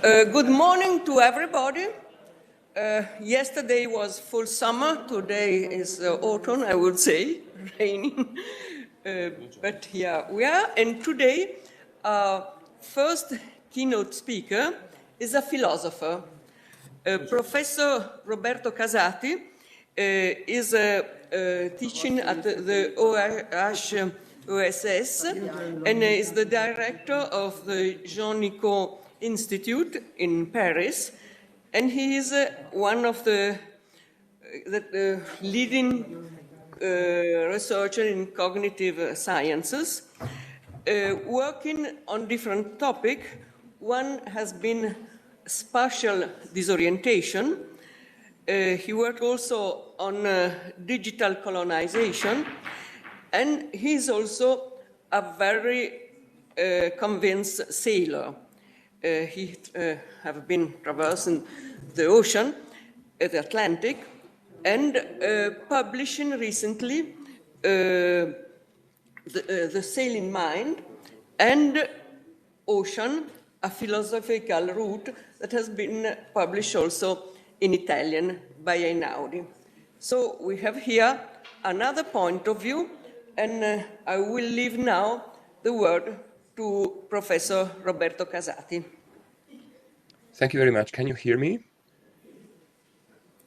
Good morning to everybody. Yesterday was full summer. Today is autumn, I would say, raining. But here we are. And today, our first keynote speaker is a philosopher. Professor Roberto Casati is teaching at the OSS and is the director of the Jean-Nicot Institute in Paris, and he is one of the leading researcher in cognitive sciences, working on different topics. One has been spatial disorientation. He worked also on digital colonization, and he's also a very convinced sailor. He have been traversing the ocean, the Atlantic, and publishing recently the Sailing Mind and Ocean, a philosophical route, that has been published also in Italian by Einaudi. So we have here another point of view, and I will leave now the word to Professor Roberto Casati. Thank you very much. Can you hear me?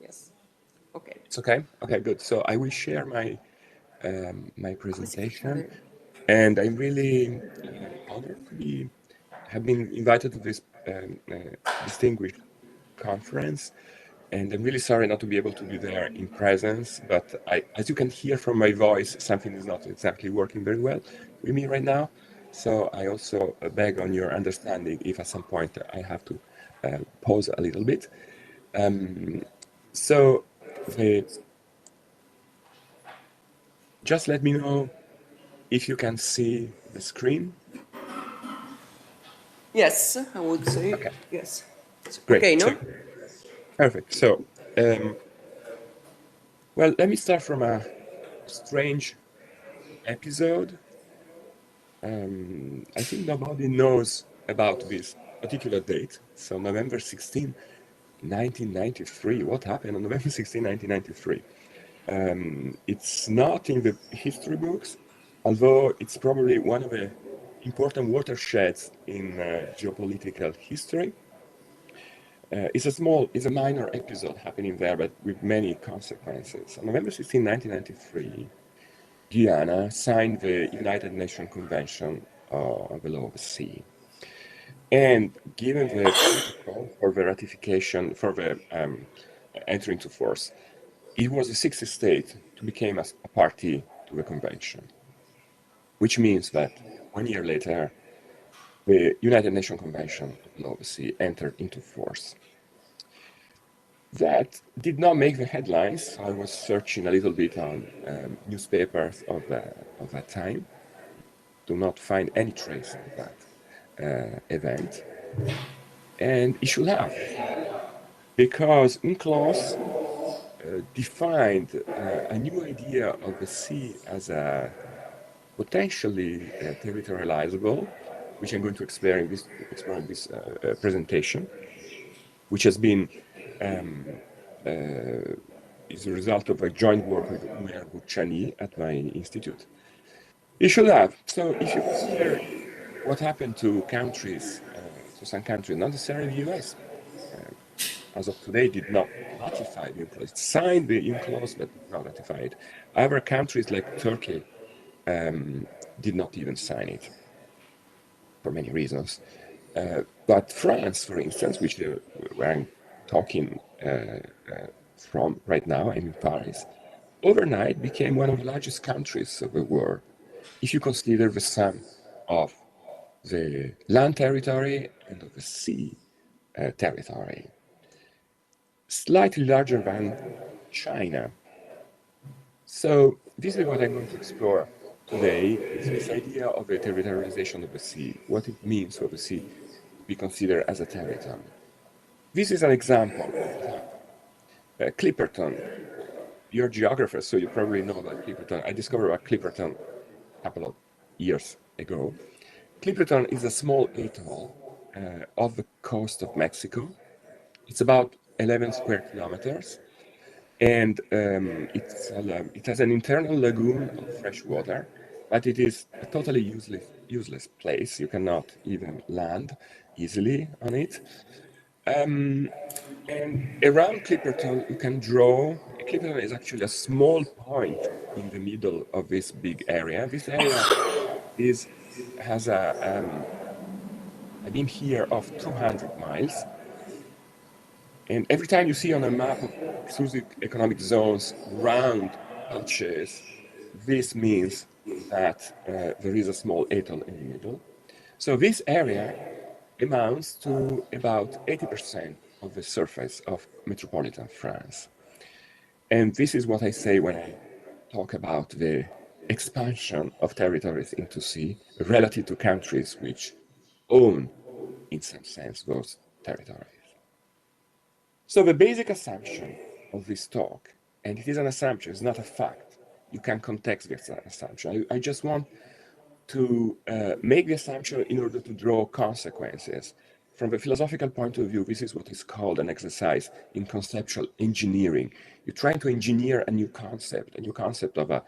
Yes. Okay. It's okay? Okay, good. So I will share my my presentation, and I'm really honored to have been invited to this distinguished conference. And I'm really sorry not to be able to be there in presence, but as you can hear from my voice, something is not exactly working very well with me right now. So I also beg on your understanding if at some point I have to pause a little bit. Just let me know if you can see the screen. Yes, I would say. Okay. Yes. Great. Okay, no? So, perfect. So, well, let me start from a strange episode. I think nobody knows about this particular date. So November 16, 1993. What happened on November 16, 1993? It's not in the history books, although it's probably one of the important watersheds in geopolitical history. It's a minor episode happening there, but with many consequences. On November 16, 1993, Guyana signed the United Nations Convention on the Law of the Sea. And given the protocol for the ratification, for the entry into force, it was the sixth state to become a party to the convention, which means that 1 year later, the United Nations Convention on the Law of the Sea entered into force. That did not make the headlines. I was searching a little bit on newspapers of that time. Do not find any trace of that event. And it should have, because UNCLOS defined a new idea of the sea as a potentially territorializable, which I'm going to explore in this presentation, which has been is a result of a joint work with Umer Buchani at my institute. It should have. So if you consider what happened to countries, to some countries, not necessarily the US, as of today, did not ratify the UNCLOS. It signed the UNCLOS, but did not ratify it. Other countries like Turkey did not even sign it, for many reasons. But France, for instance, which where I'm talking from right now, I'm in Paris, overnight became one of the largest countries of the world, if you consider the sum of the land territory and of the sea territory. Slightly larger than China. So this is what I'm going to explore today, is this idea of the territorialization of the sea, what it means for the sea to be considered as a territory. This is an example. Clipperton. You're geographers, so you probably know about Clipperton. I discovered about Clipperton a couple of years ago. Clipperton is a small atoll of the coast of Mexico. It's about 11 square kilometers, and it has an internal lagoon of fresh water, but it is a totally useless place. You cannot even land easily on it. And around Clipperton, you can draw. Clipperton is actually a small point in the middle of this big area. This area has a beam here of 200 miles. And every time you see on a map of exclusive economic zones round patches, this means that there is a small atoll in the middle. So this area amounts to about 80% of the surface of metropolitan France. And this is what I say when I talk about the expansion of territories into sea relative to countries which own, in some sense, those territories. So the basic assumption of this talk, and it is an assumption, it's not a fact. You can context this assumption. I just want to make the assumption in order to draw consequences. From a philosophical point of view, this is what is called an exercise in conceptual engineering. You're trying to engineer a new concept of an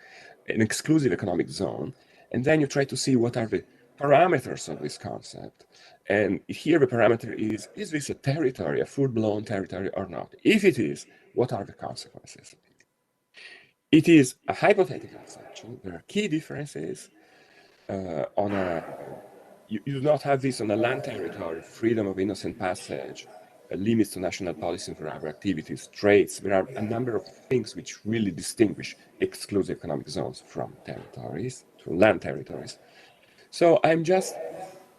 exclusive economic zone, and then you try to see what are the parameters of this concept. And here the parameter is this a territory, a full-blown territory or not? If it is, what are the consequences? It is a hypothetical assumption. There are key differences. You do not have this on a land territory, freedom of innocent passage, limits to national policy for our activities, traits. There are a number of things which really distinguish exclusive economic zones from territories, from land territories. So I'm just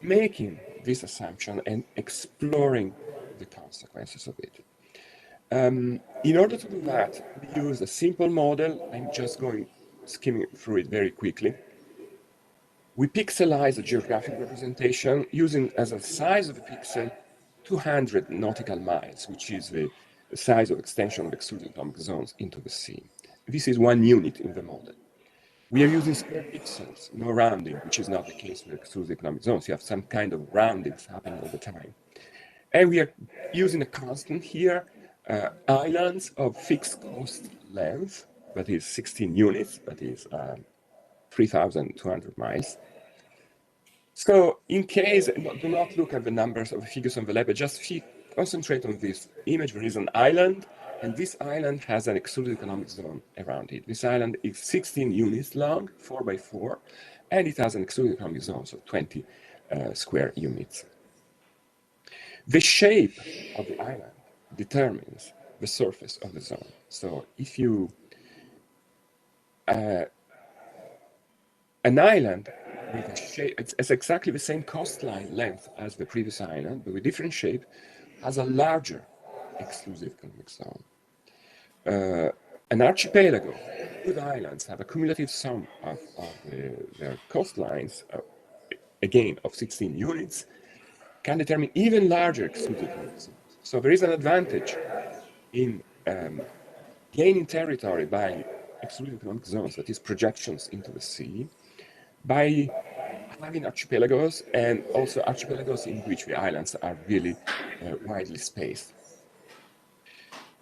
making this assumption and exploring the consequences of it. In order to do that, we use a simple model. I'm just skimming through it very quickly. We pixelize a geographic representation using as a size of a pixel 200 nautical miles, which is the size of extension of exclusive economic zones into the sea. This is one unit in the model. We are using square pixels, no rounding, which is not the case with exclusive economic zones. You have some kind of roundings happening all the time. And we are using a constant here, islands of fixed coast length, that is 16 units, that is 3,200 miles. So in case, do not look at the numbers of the figures on the left, but just concentrate on this image. There is an island, and this island has an exclusive economic zone around it. This island is 16 units long, 4 by 4, and it has an exclusive economic zone, so 20 square units. The shape of the island determines the surface of the zone. So if you an island with a shape, it's exactly the same coastline length as the previous island, but with different shape, has a larger exclusive economic zone. An archipelago with islands have a cumulative sum of their coastlines, again, of 16 units, can determine even larger exclusive economic zones. So there is an advantage in gaining territory by exclusive economic zones, that is projections into the sea, by having archipelagos, and also archipelagos in which the islands are really widely spaced.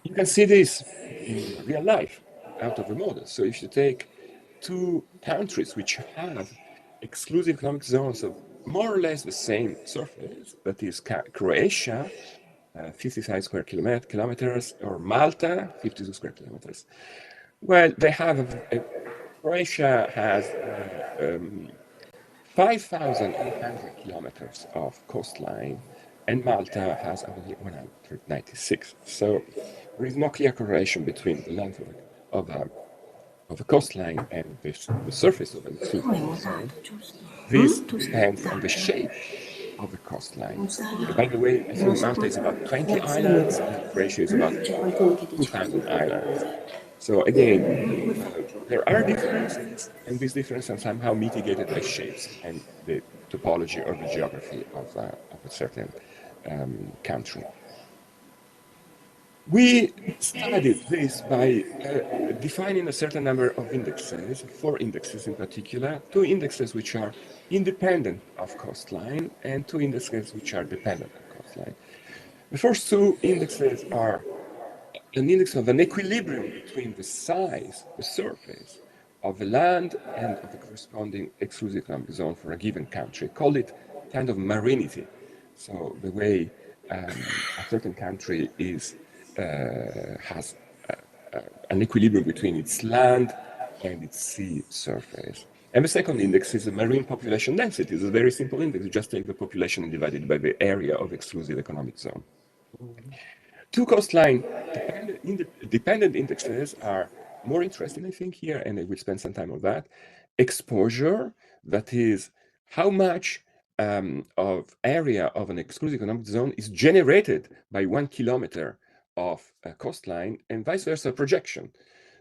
You can see this in real life out of the model. So if you take two countries which have exclusive economic zones of more or less the same surface, that is Croatia, 55 square kilometers, or Malta, 52 square kilometers. Well, they have, Croatia has 5,800 kilometers of coastline, and Malta has only 196. So there is no clear correlation between the length of a coastline and the surface of an exclusive zone. This depends on the shape of the coastline. By the way, I think Malta is about 20 islands, and Croatia is about 2,000 islands. So again, there are differences, and these differences are somehow mitigated by shapes and the topology or the geography of a certain country. We studied this by defining a certain number of indexes, 4 indexes in particular, 2 indexes which are independent of coastline and 2 indexes which are dependent on coastline. The first 2 indexes are an index of an equilibrium between the size, the surface of the land and of the corresponding exclusive economic zone for a given country. Call it kind of marinity. So the way a certain country is has an equilibrium between its land and its sea surface. And the second index is the marine population density. It's a very simple index. You just take the population and divide it by the area of exclusive economic zone. 2 coastline dependent indexes are more interesting, I think, here, and I will spend some time on that. Exposure, that is, how much of area of an exclusive economic zone is generated by 1 kilometer of coastline, and vice versa projection.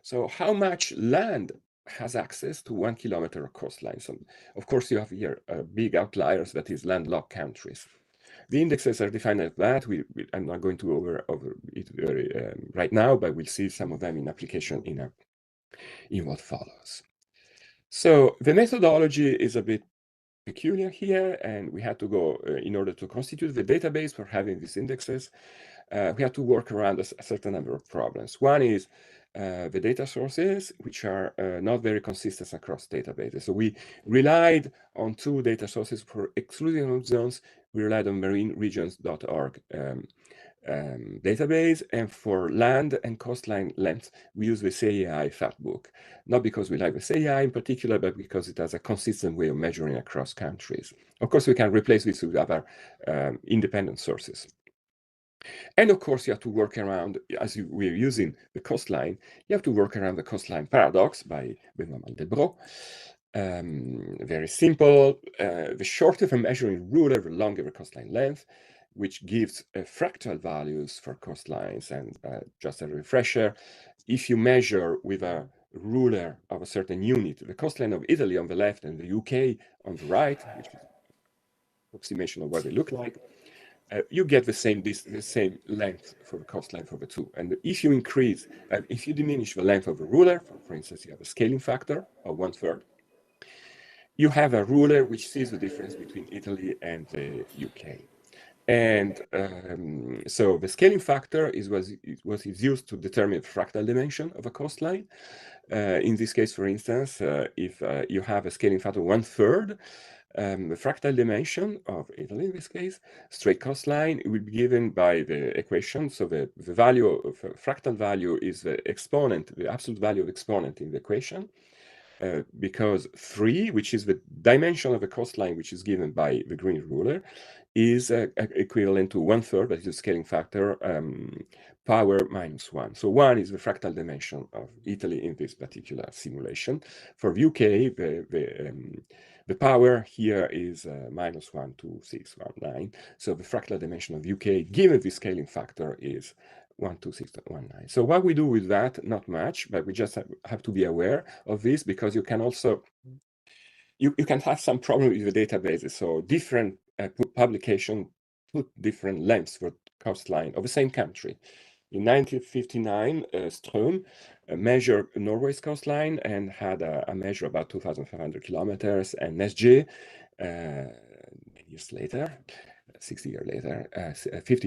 So how much land has access to 1 kilometer of coastline. So of course you have here big outliers, that is landlocked countries. The indexes are defined like that. I'm not going to go over it right now, but we'll see some of them in application in what follows. So the methodology is a bit peculiar here, and we had to go, in order to constitute the database for having these indexes, we had to work around a certain number of problems. One is the data sources, which are not very consistent across databases. So we relied on 2 data sources for exclusive zones. We relied on marineregions.org database, and for land and coastline length, we use the CAI factbook. Not because we like the CAI in particular, but because it has a consistent way of measuring across countries. Of course, we can replace this with other independent sources. And of course, you have to work around, as we're using the coastline, you have to work around the Coastline Paradox by Benoît Mandelbrot. Very simple. The shorter the measuring ruler, the longer the coastline length, which gives fractal values for coastlines. And just a refresher, if you measure with a ruler of a certain unit, the coastline of Italy on the left and the UK on the right, which is approximation of what they look like, you get the same length for the coastline for the 2. And if you increase, if you diminish the length of a ruler, for instance, you have a scaling factor of 1/3, you have a ruler which sees the difference between Italy and the UK. And so the scaling factor was used to determine the fractal dimension of a coastline. In this case, for instance, if you have a scaling factor 1/3, the fractal dimension of Italy, in this case, straight coastline, will be given by the equation. So the value of fractal value is the exponent, the absolute value of exponent in the equation. Because 3, which is the dimension of the coastline, which is given by the green ruler, is equivalent to 1/3, that is the scaling factor, power -1. So 1 is the fractal dimension of Italy in this particular simulation. For the UK, the power here is -12619. So the fractal dimension of UK, given the scaling factor, is 12619. So what we do with that, not much, but we just have to be aware of this, because you can also, you can have some problem with the databases. So different publication put different lengths for coastline of the same country. In 1959, Ström measured Norway's coastline and had a measure about 2,500 kilometers, and Nesje, years later, 50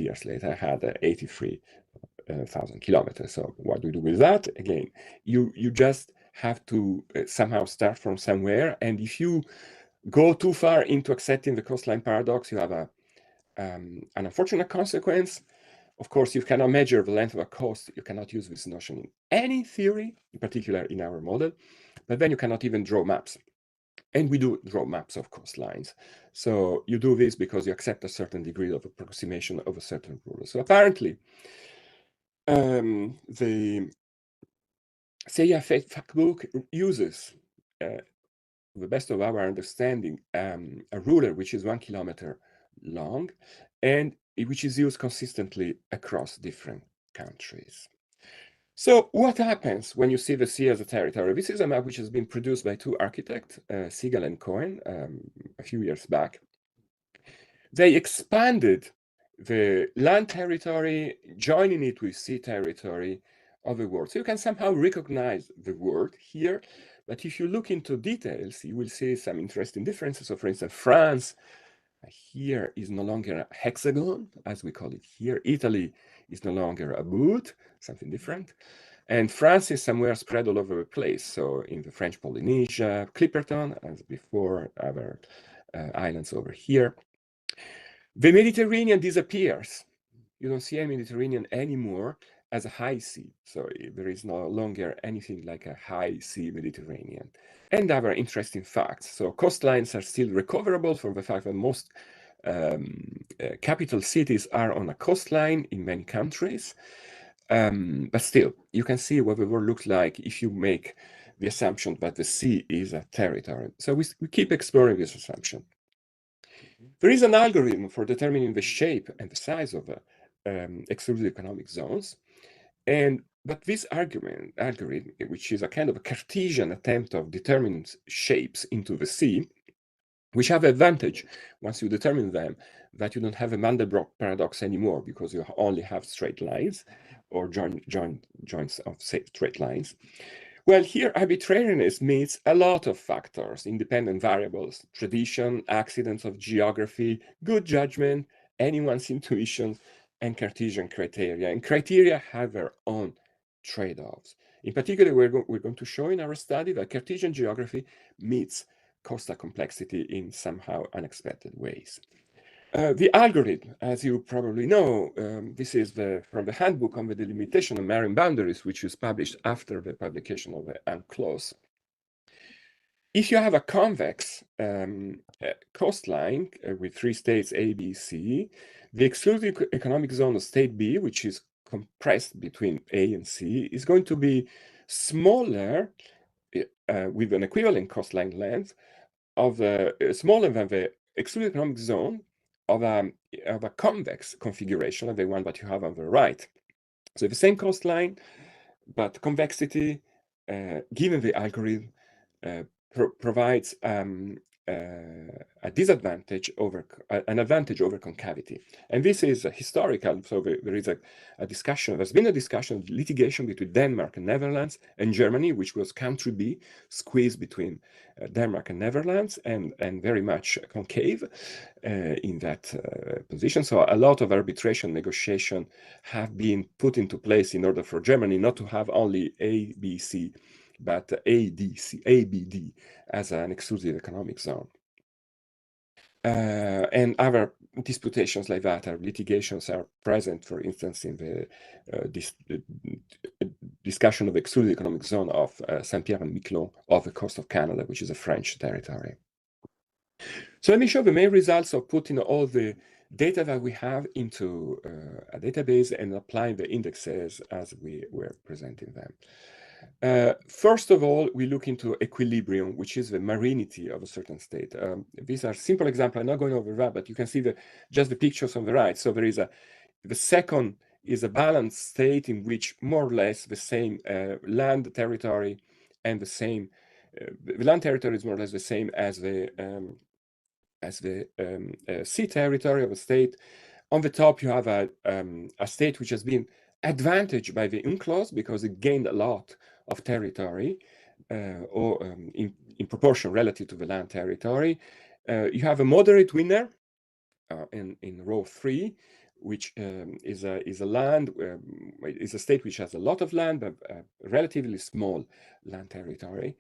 years later, had 83,000 kilometers. So what do we do with that? Again, you just have to somehow start from somewhere, and if you go too far into accepting the coastline paradox, you have an unfortunate consequence. Of course, you cannot measure the length of a coast. You cannot use this notion in any theory, in particular in our model, but then you cannot even draw maps. And we do draw maps of coastlines. So you do this because you accept a certain degree of approximation of a certain ruler. So apparently, the CAI factbook uses, to the best of our understanding, a ruler which is 1 kilometer long, and which is used consistently across different countries. So what happens when you see the sea as a territory? This is a map which has been produced by 2 architects, Siegel and Cohen, a few years back. They expanded the land territory, joining it with sea territory of the world. So you can somehow recognize the word here, but if you look into details, you will see some interesting differences. So for instance, France here is no longer a hexagon, as we call it here. Italy is no longer a boot, something different. And France is somewhere spread all over the place. So in the French Polynesia, Clipperton, as before, other islands over here. The Mediterranean disappears. You don't see any Mediterranean anymore as a high sea. So there is no longer anything like a high sea Mediterranean. And other interesting facts. So coastlines are still recoverable from the fact that most capital cities are on a coastline in many countries. But still, you can see what the world looks like if you make the assumption that the sea is a territory. So we keep exploring this assumption. There is an algorithm for determining the shape and the size of exclusive economic zones. But this algorithm, which is a kind of a Cartesian attempt of determining shapes into the sea, which have advantage once you determine them, that you don't have a Mandelbrot paradox anymore because you only have straight lines or joints of straight lines. Well, here arbitrariness means a lot of factors, independent variables, tradition, accidents of geography, good judgment, anyone's intuition, and Cartesian criteria. And criteria have their own trade-offs. In particular, we're going to show in our study that Cartesian geography meets coastal complexity in somehow unexpected ways. The algorithm, as you probably know, this is from the handbook on the delimitation of marine boundaries, which was published after the publication of the UNCLOS. If you have a convex coastline with three states A, B, C, the exclusive economic zone of state B, which is compressed between A and C, is going to be smaller with an equivalent coastline length of smaller than the exclusive economic zone of a convex configuration of the one that you have on the right. So the same coastline, but convexity, given the algorithm, provides a disadvantage over an advantage over concavity. And this is historical. So there is a discussion. There's been a discussion of litigation between Denmark and Netherlands and Germany, which was country B, squeezed between Denmark and Netherlands, and very much concave in that position. So a lot of arbitration negotiation have been put into place in order for Germany not to have only A, B, C, but ABD as an exclusive economic zone. And other disputations like that, litigations are present, for instance, in the discussion of exclusive economic zone of Saint-Pierre and Miquelon off the coast of Canada, which is a French territory. So let me show the main results of putting all the data that we have into a database and applying the indexes as we were presenting them. First of all, we look into equilibrium, which is the marinity of a certain state. These are simple examples. I'm not going over that, but you can see just the pictures on the right. So there is the second is a balanced state in which more or less the same land territory and the same the land territory is more or less the same as the sea territory of a state. On the top, you have a state which has been advantaged by the UNCLOS because it gained a lot of territory in proportion relative to the land territory. You have a moderate winner in row 3, which is a land is a state which has a lot of land but relatively small land territory,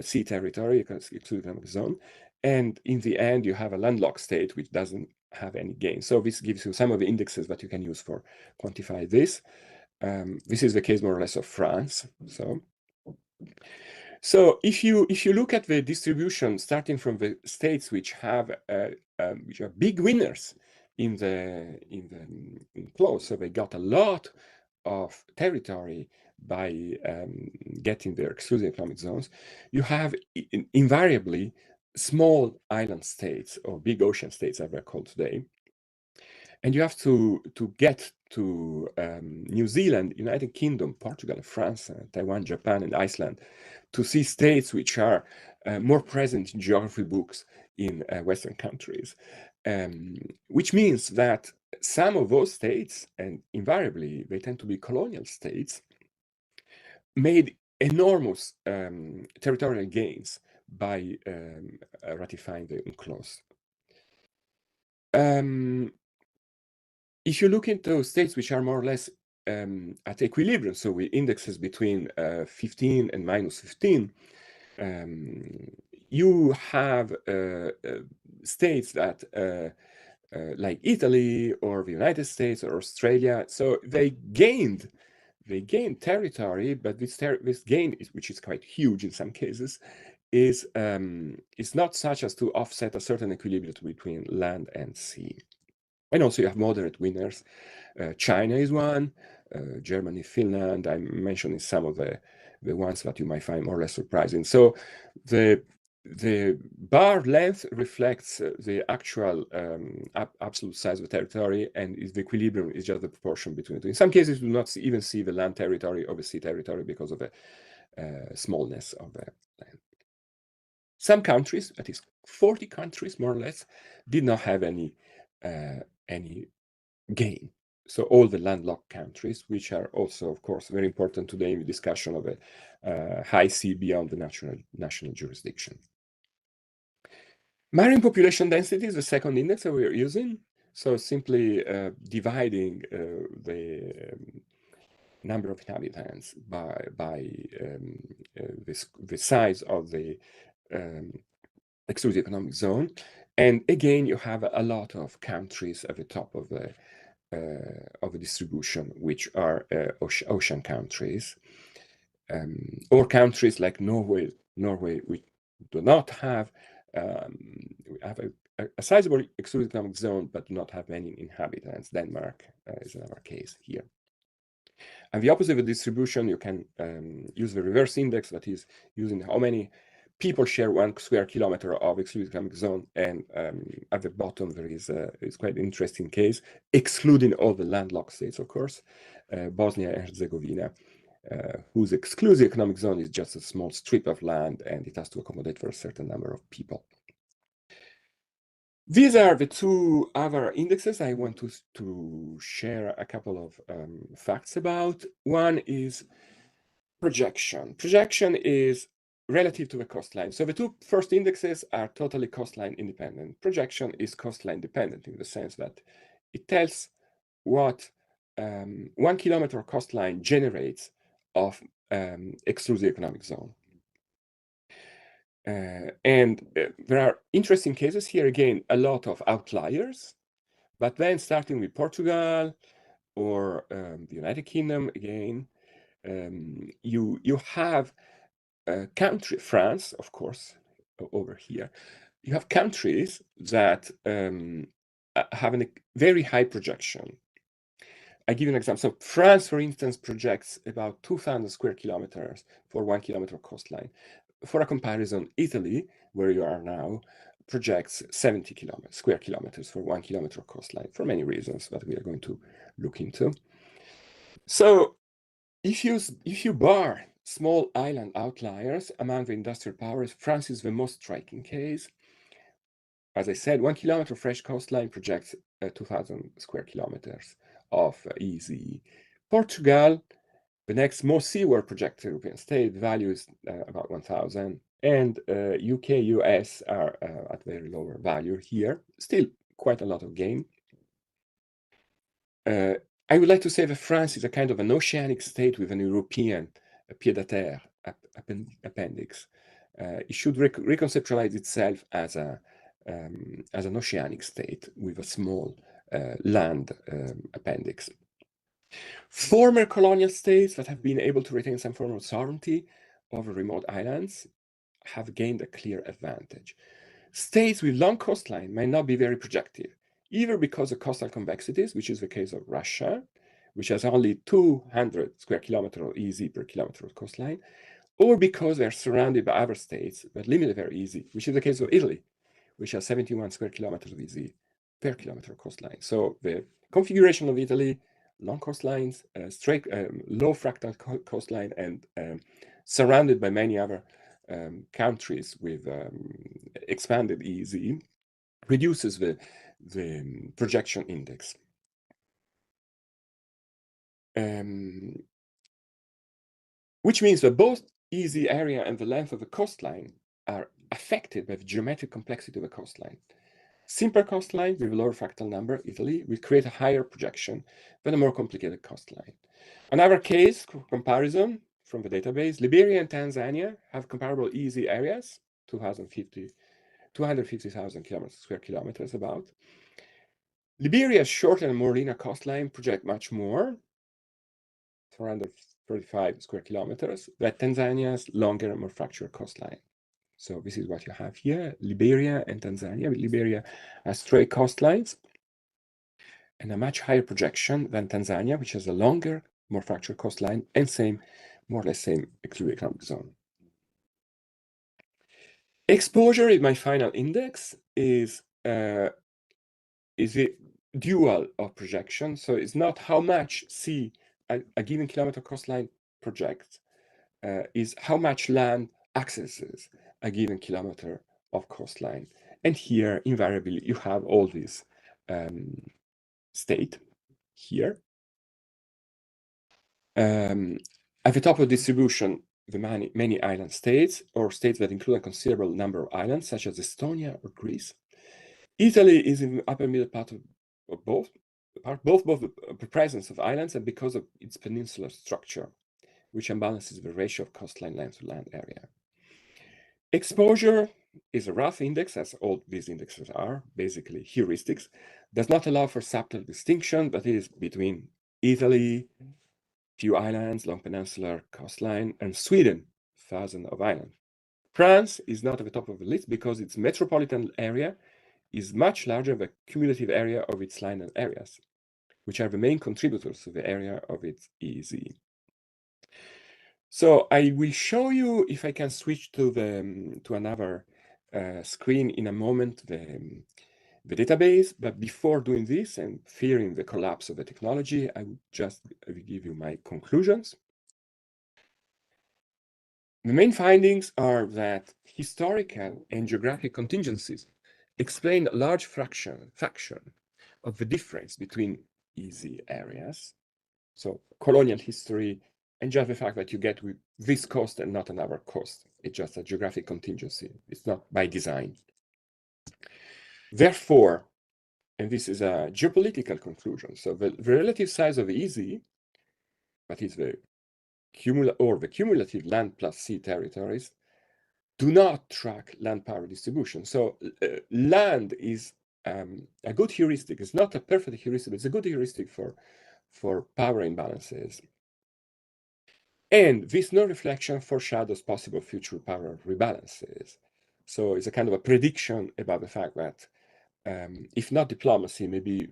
sea territory, exclusive economic zone, and in the end you have a landlocked state which doesn't have any gain. So this gives you some of the indexes that you can use for quantify this. This is the case more or less of France. So if you look at the distribution starting from the states which have which are big winners in the close, so they got a lot of territory by getting their exclusive economic zones, you have invariably small island states or big ocean states, as they're called today. And you have to get to New Zealand, United Kingdom, Portugal, France, Taiwan, Japan, and Iceland to see states which are more present in geography books in Western countries, which means that some of those states, and invariably they tend to be colonial states, made enormous territorial gains by ratifying the UNCLOS. If you look into states which are more or less at equilibrium, so with indexes between 15 and minus 15, you have states that like Italy or the United States or Australia, so they gained territory, but this gain, which is quite huge in some cases, is not such as to offset a certain equilibrium between land and sea. And also you have moderate winners. China is one, Germany, Finland. I'm mentioning some of the ones that you might find more or less surprising. So the bar length reflects the actual absolute size of the territory, and the equilibrium is just the proportion between the two. In some cases, you do not even see the land territory or the sea territory because of the smallness of the land. Some countries, that is 40 countries more or less, did not have any gain. So all the landlocked countries, which are also, of course, very important today in the discussion of a high sea beyond the national jurisdiction. Marine population density is the second index that we are using. So simply dividing the number of inhabitants by the size of the exclusive economic zone. And again, you have a lot of countries at the top of the distribution, which are ocean countries, or countries like Norway. Norway, we do not have, we have a sizable exclusive economic zone, but do not have many inhabitants. Denmark is another case here. And the opposite of the distribution, you can use the reverse index, that is using how many people share 1 square kilometer of exclusive economic zone, and at the bottom there is quite an interesting case, excluding all the landlocked states, of course, Bosnia and Herzegovina, whose exclusive economic zone is just a small strip of land, and it has to accommodate for a certain number of people. These are the two other indexes I want to share a couple of facts about. One is projection. Projection is relative to the coastline. So the two first indexes are totally coastline independent. Projection is coastline dependent in the sense that it tells what 1 kilometer coastline generates of exclusive economic zone. And there are interesting cases here, again, a lot of outliers, but then starting with Portugal or the United Kingdom, again, you have country, France, of course, over here. You have countries that have a very high projection. I give you an example. So France, for instance, projects about 2,000 square kilometers for 1 kilometer coastline. For a comparison, Italy, where you are now, projects 70 square kilometers for 1 kilometer coastline for many reasons that we are going to look into. So if you bar small island outliers among the industrial powers, France is the most striking case. As I said, 1 kilometer fresh coastline projects 2,000 square kilometers of EEZ. Portugal, the next most seaward projected European state, value is about 1,000, and UK, US are at very lower value here. Still quite a lot of gain. I would like to say that France is a kind of an oceanic state with an European pied-à-terre appendix. It should reconceptualize itself as an oceanic state with a small land appendix. Former colonial states that have been able to retain some form of sovereignty over remote islands have gained a clear advantage. States with long coastline might not be very projective, either because of coastal convexities, which is the case of Russia, which has only 200 square kilometers of EEZ per kilometer of coastline, or because they're surrounded by other states that limit their EEZ, which is the case of Italy, which has 71 square kilometers of EEZ per kilometer of coastline. So the configuration of Italy, long coastlines, straight, low fractal coastline, and surrounded by many other countries with expanded EEZ, reduces the projection index. which means that both easy area and the length of the coastline are affected by the geometric complexity of the coastline. Simpler coastline with a lower fractal number, Italy, will create a higher projection than a more complicated coastline. Another case comparison from the database, Liberia and Tanzania have comparable easy areas, 250,000 square kilometers about. Liberia's shorter and more linear coastline project much more, 435 square kilometers, but Tanzania's longer and more fractured coastline. So this is what you have here, Liberia and Tanzania. Liberia has straight coastlines and a much higher projection than Tanzania, which has a longer, more fractured coastline and more or less same excluded economic zone. Exposure in my final index is the dual of projection. So it's not how much sea a given kilometer coastline projects, is how much land accesses a given kilometer of coastline. And here, invariably, you have all this state here. At the top of distribution, the many island states, or states that include a considerable number of islands, such as Estonia or Greece. Italy is in the upper middle part of both the presence of islands and because of its peninsular structure, which imbalances the ratio of coastline length to land area. Exposure is a rough index, as all these indexes are, basically heuristics, does not allow for subtle distinction, but it is between Italy, few islands, long peninsular coastline, and Sweden, thousands of islands. France is not at the top of the list because its metropolitan area is much larger than the cumulative area of its island areas, which are the main contributors to the area of its EZ. So I will show you, if I can switch to another screen in a moment, the database. But before doing this and fearing the collapse of the technology, I will give you my conclusions. The main findings are that historical and geographic contingencies explain a large fraction of the difference between easy areas. So colonial history, and just the fact that you get with this coast and not another coast. It's just a geographic contingency. It's not by design. Therefore, and this is a geopolitical conclusion, so the relative size of EZ, that is the cumulative land plus sea territories, do not track land power distribution. So land is a good heuristic. It's not a perfect heuristic, it's a good heuristic for power imbalances. And this no reflection foreshadows possible future power rebalances. So it's a kind of a prediction about the fact that if not diplomacy, maybe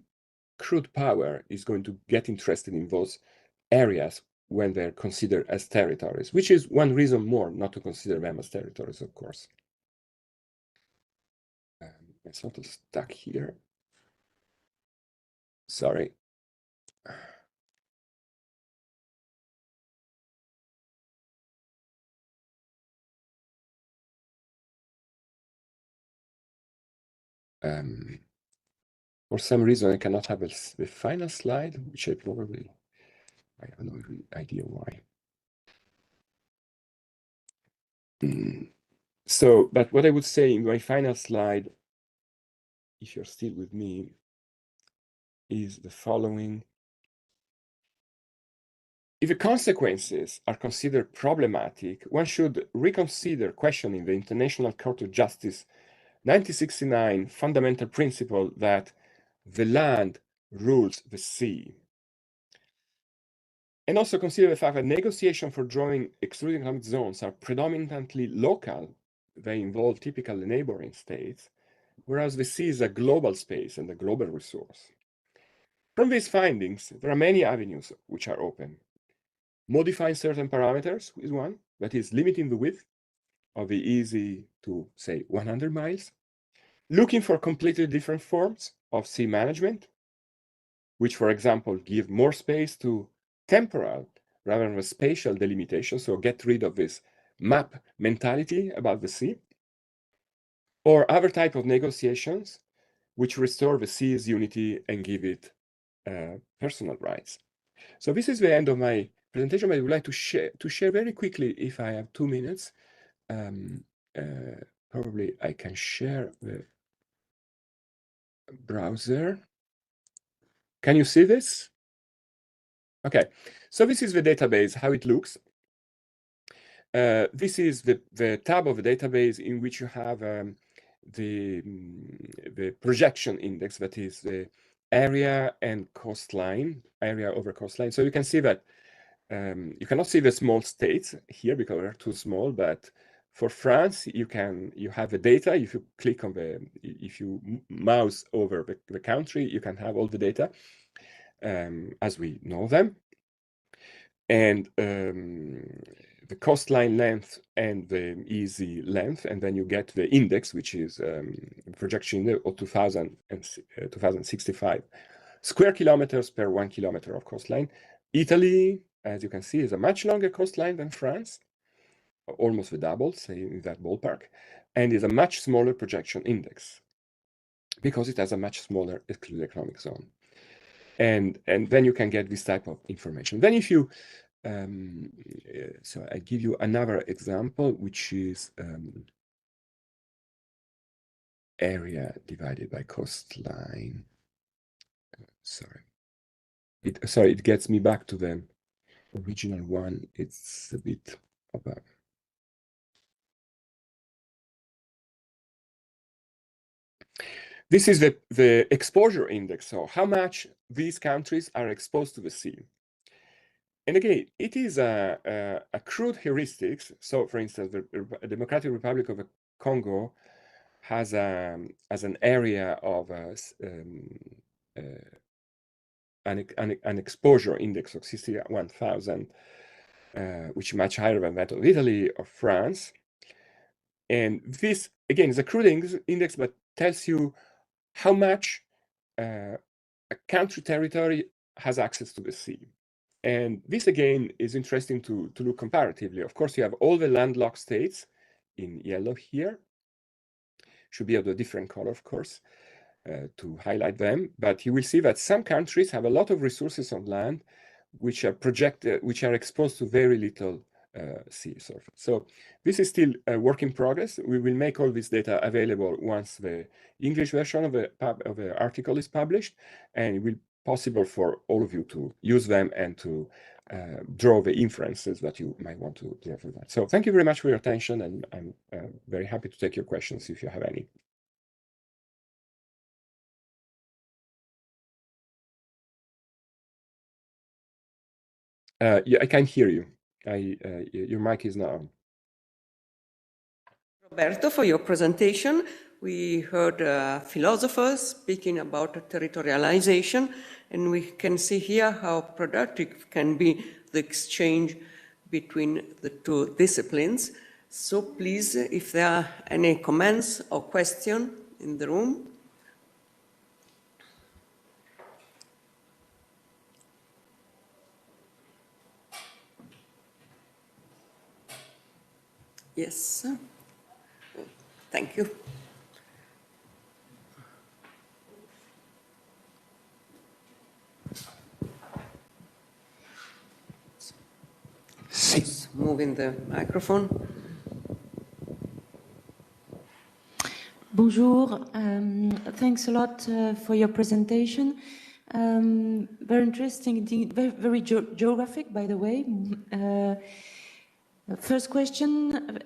crude power is going to get interested in those areas when they're considered as territories, which is one reason more not to consider them as territories, of course. I'm sort of stuck here. Sorry. For some reason, I cannot have the final slide, which I have no idea why. So, but what I would say in my final slide, if you're still with me, is the following. If the consequences are considered problematic, one should reconsider questioning the International Court of Justice 1969 fundamental principle that the land rules the sea. And also consider the fact that negotiations for drawing excluded economic zones are predominantly local. They involve typical neighboring states, whereas the sea is a global space and a global resource. From these findings, there are many avenues which are open. Modifying certain parameters is one, that is limiting the width of the EZ to, say, 100 miles. Looking for completely different forms of sea management, which, for example, give more space to temporal rather than spatial delimitation, so get rid of this map mentality about the sea. Or other type of negotiations, which restore the sea's unity and give it personal rights. So this is the end of my presentation, but I would like to share very quickly, if I have 2 minutes. Probably I can share the browser. Can you see this? Okay, so this is the database, how it looks. This is the tab of the database in which you have the projection index, that is the area and coastline, area over coastline. So you can see that you cannot see the small states here because they're too small, but for France, you have the data. If you click on if you mouse over the country, you can have all the data as we know them. And the coastline length and the easy length, and then you get the index, which is projection of 2065 square kilometers per 1 kilometer of coastline. Italy, as you can see, is a much longer coastline than France, almost the double, say in that ballpark, and is a much smaller projection index because it has a much smaller exclusive economic zone. And then you can get this type of information. Then if you so I give you another example, which is area divided by coastline. Sorry, it gets me back to the original one. It's a bit of a This is the exposure index, so how much these countries are exposed to the sea. And again, it is a crude heuristics. So, for instance, the Democratic Republic of the Congo has an area of an exposure index of 61,000, which is much higher than that of Italy or France. And this, again, is a crude index, but tells you how much a country territory has access to the sea. And this, again, is interesting to look comparatively. Of course, you have all the landlocked states in yellow here. Should be of a different color, of course, to highlight them. But you will see that some countries have a lot of resources on land which are exposed to very little sea surface. So this is still a work in progress. We will make all this data available once the English version of the article is published, and it will be possible for all of you to use them and to draw the inferences that you might want to draw from that. So thank you very much for your attention, and I'm very happy to take your questions if you have any. Yeah, I can't hear you. Your mic is not on. Roberto, for your presentation. We heard philosophers speaking about territorialization, and we can see here how productive can be the exchange between the two disciplines. So please, if there are any comments or questions in the room. Yes. Thank you. Just moving the microphone. Bonjour. Thanks a lot for your presentation. Very interesting, very geographic, by the way. First question,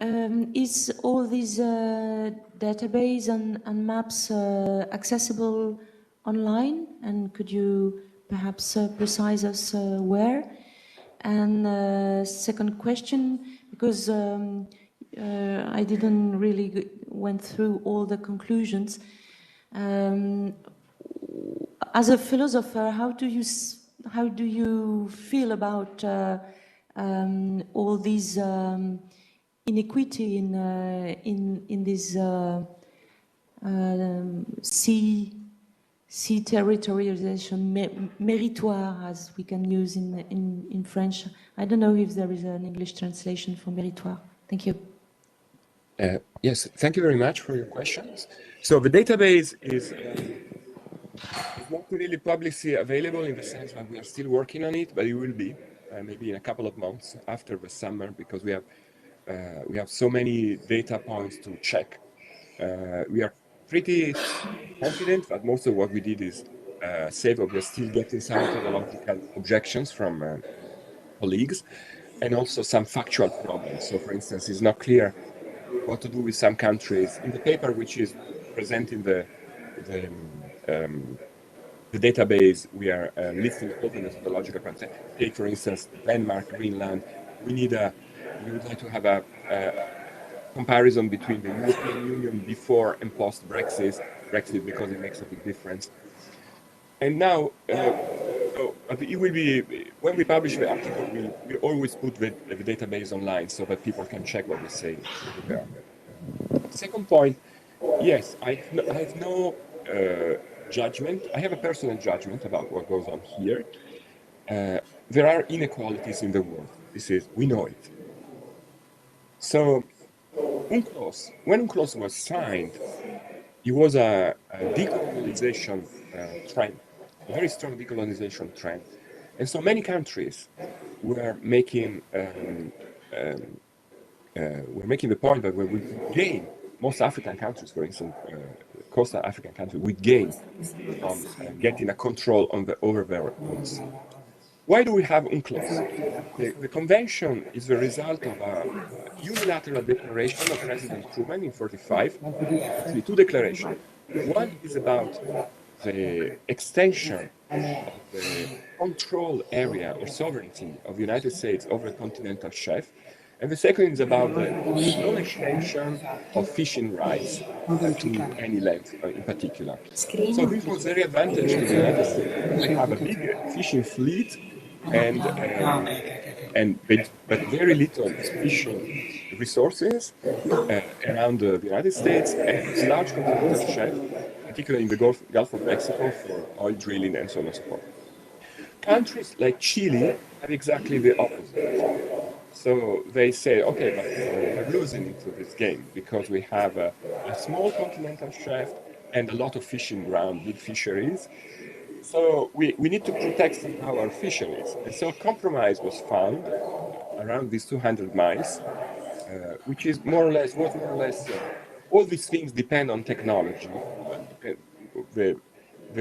is all these database and maps accessible online? And could you perhaps precise us where? And second question, because I didn't really went through all the conclusions. As a philosopher, how do you feel about all these inequity in this sea territorialization, méritoire, as we can use in French? I don't know if there is an English translation for méritoire. Thank you. Yes, thank you very much for your questions. So the database is It's not really publicly available in the sense that we are still working on it, but it will be maybe in a couple of months after the summer, because we have so many data points to check. We are pretty confident that most of what we did is safe, but we're still getting some methodological objections from colleagues, and also some factual problems. So, for instance, it's not clear what to do with some countries. In the paper, which is presenting the database, we are listing all the methodological content. Take, for instance, Denmark, Greenland. We would like to have a comparison between the European Union before and post Brexit, because it makes a big difference. And now, it will be, when we publish the article, we always put the database online so that people can check what we say. Second point, yes, I have no judgment. I have a personal judgment about what goes on here. There are inequalities in the world. We know it. So, UNCLOS, when UNCLOS was signed, it was a decolonization trend, a very strong decolonization trend. And so many countries were making the point that we would gain, most African countries, for instance, coastal African countries, would gain from getting a control over their own sea. Why do we have UNCLOS? The convention is the result of a unilateral declaration of President Truman in 1945, actually two declarations. One is about the extension of the control area or sovereignty of the United States over the continental shelf, and the second is about the non-extension of fishing rights to any length in particular. So this was very advantageous to the United States. We have a big fishing fleet but very little fishing resources around the United States and large continental shelf, particularly in the Gulf of Mexico for oil drilling and so on and so forth. Countries like Chile have exactly the opposite. So they say, okay, but we're losing into this game because we have a small continental shelf and a lot of fishing ground, big fisheries. So we need to protect our fisheries. And so a compromise was found around these 200 miles, which is more or less, all these things depend on technology. The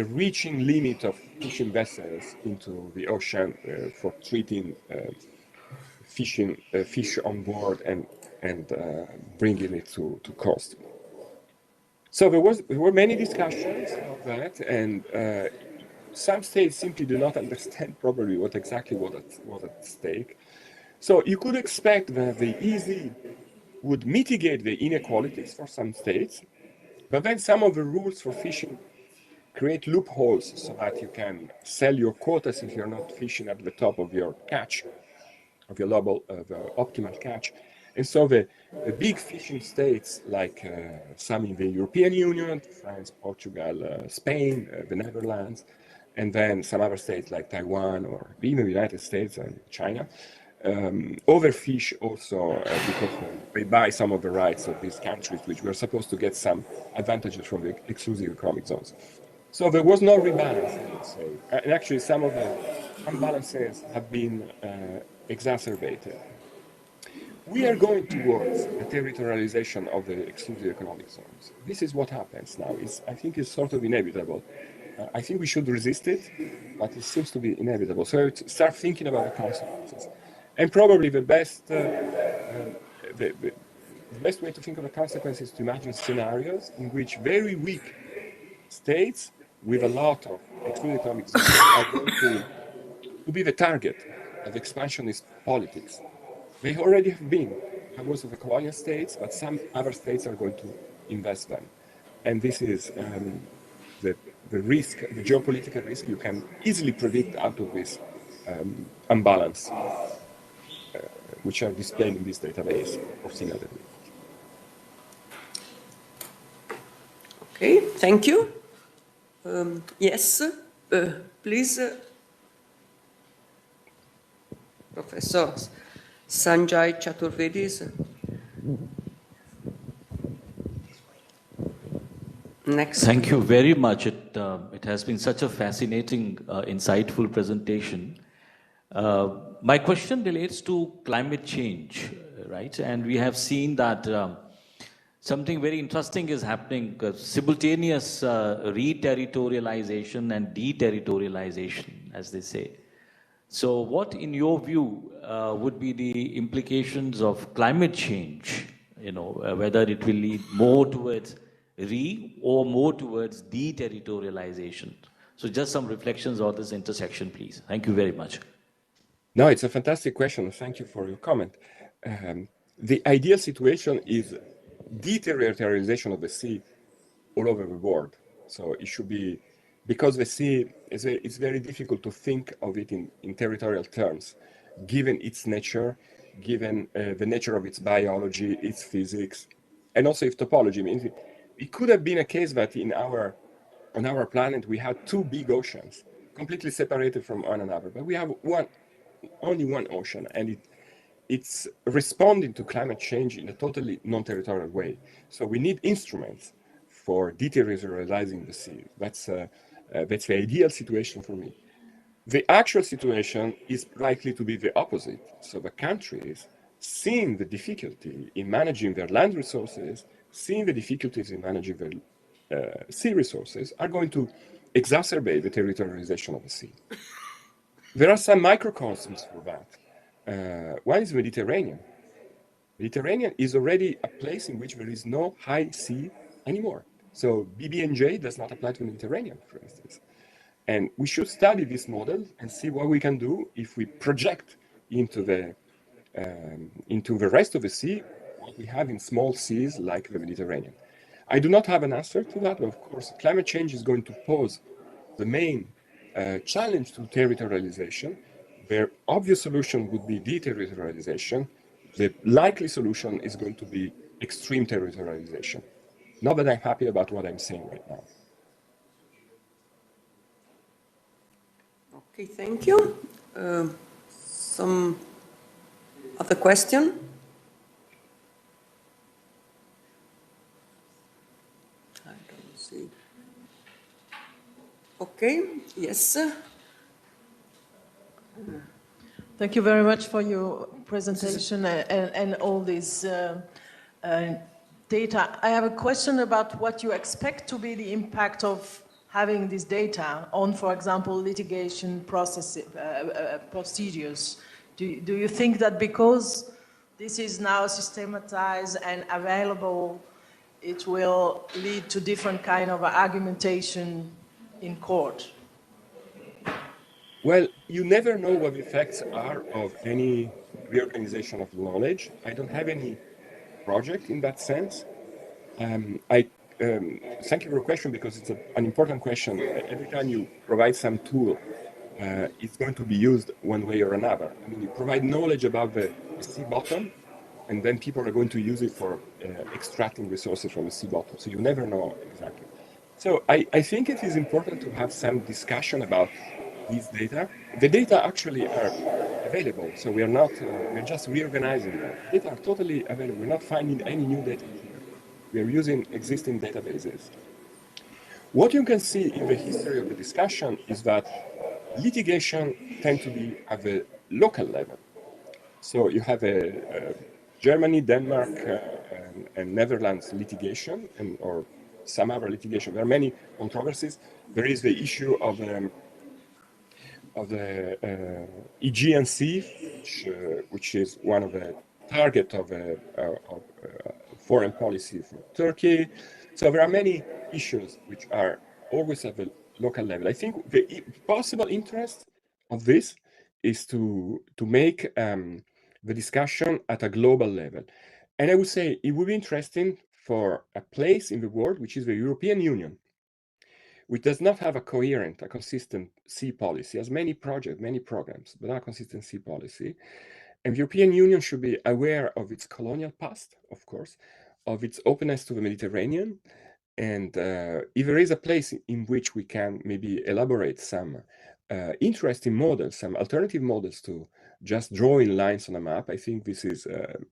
reaching limit of fishing vessels into the ocean for treating fish on board and bringing it to coast. So there were many discussions of that, and some states simply do not understand probably what exactly was at stake. So you could expect that the EZ would mitigate the inequalities for some states, but then some of the rules for fishing create loopholes so that you can sell your quotas if you're not fishing at the top of your catch, of your optimal catch. And so the big fishing states, like some in the European Union, France, Portugal, Spain, the Netherlands, and then some other states like Taiwan or even the United States and China, overfish also because they buy some of the rights of these countries, which were supposed to get some advantages from the exclusive economic zones. So there was no rebalance, I would say. And actually, some of the imbalances have been exacerbated. We are going towards a territorialization of the exclusive economic zones. This is what happens now. I think it's sort of inevitable. I think we should resist it, but it seems to be inevitable. So start thinking about the consequences. And probably the best way to think of the consequences is to imagine scenarios in which very weak states with a lot of exclusive economic zones are going to be the target of expansionist politics. They already have been most of the colonial states, but some other states are going to invest them. And this is the risk, the geopolitical risk you can easily predict out of this imbalance, which are displayed in this database of single data. Okay, thank you. Yes, please, Professor Sanjay Chaturvedi. Next. Thank you very much. It has been such a fascinating, insightful presentation. My question relates to climate change, right? And we have seen that something very interesting is happening, simultaneous re-territorialization and deterritorialization, as they say. So what, in your view, would be the implications of climate change? Whether it will lead more towards or more towards deterritorialization. So just some reflections on this intersection, please. Thank you very much. No, it's a fantastic question. Thank you for your comment. The ideal situation is deterritorialization of the sea all over the world. So it should be, because the sea it's very difficult to think of it in territorial terms, given its nature, given the nature of its biology, its physics, and also its topology. I mean, it could have been a case that on our planet we had two big oceans, completely separated from one another, but we have only one ocean, and it's responding to climate change in a totally non-territorial way. So we need instruments for deterritorializing the sea. That's the ideal situation for me. The actual situation is likely to be the opposite. So the countries, seeing the difficulty in managing their land resources, seeing the difficulties in managing their sea resources, are going to exacerbate the territorialization of the sea. There are some microcosms for that. One is Mediterranean. Mediterranean is already a place in which there is no high sea anymore. So BBNJ does not apply to the Mediterranean, for instance. And we should study this model and see what we can do if we project into the rest of the sea what we have in small seas like the Mediterranean. I do not have an answer to that, but of course, climate change is going to pose the main challenge to territorialization. The obvious solution would be deterritorialization. The likely solution is going to be extreme territorialization. Not that I'm happy about what I'm saying right now. Okay, thank you. Some other question? I don't see. Okay, yes. Thank you very much for your presentation and all these data. I have a question about what you expect to be the impact of having this data on, for example, litigation procedures. Do you think that because this is now systematized and available, it will lead to different kind of argumentation in court? Well, you never know what the effects are of any reorganization of knowledge. I don't have any project in that sense. Thank you for your question, because it's an important question. Every time you provide some tool, it's going to be used one way or another. I mean, you provide knowledge about the sea bottom, and then people are going to use it for extracting resources from the sea bottom. So you never know exactly. So I think it is important to have some discussion about these data. The data actually are available, so we are not, we're just reorganizing them. Data are totally available. We're not finding any new data here. We are using existing databases. What you can see in the history of the discussion is that litigation tends to be at the local level. So you have a Germany, Denmark, and Netherlands litigation, or some other litigation. There are many controversies. There is the issue of the Aegean Sea, which is one of the target of foreign policy for Turkey. So there are many issues which are always at the local level. I think the possible interest of this is to make the discussion at a global level. And I would say it would be interesting for a place in the world, which is the European Union, which does not have a coherent, a consistent sea policy, has many projects, many programs, but not a consistent sea policy. And the European Union should be aware of its colonial past, of course, of its openness to the Mediterranean. And if there is a place in which we can maybe elaborate some interesting models, some alternative models to just drawing lines on a map, I think this is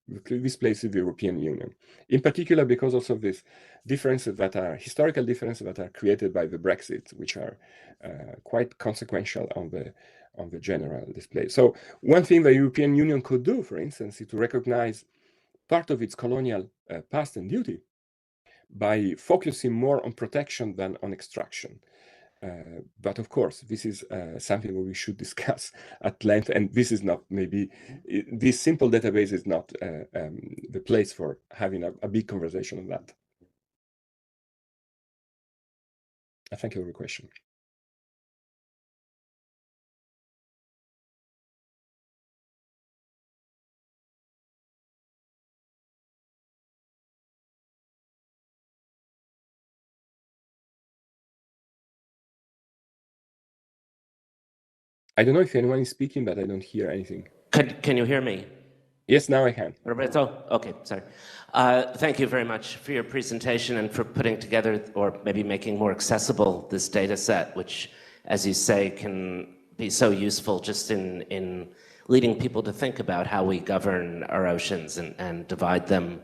this places the European Union, in particular because also of these differences that are historical differences that are created by the Brexit, which are quite consequential on the general display. So one thing the European Union could do, for instance, is to recognize part of its colonial past and duty by focusing more on protection than on extraction. But of course, this is something we should discuss at length, and this is not maybe, this simple database is not the place for having a big conversation on that. Thank you for your question. I don't know if anyone is speaking, but I don't hear anything. Can you hear me? Yes, now I can. Roberto? Okay, sorry. Thank you very much for your presentation and for putting together, or maybe making more accessible, this data set, which, as you say, can be so useful just in leading people to think about how we govern our oceans and divide them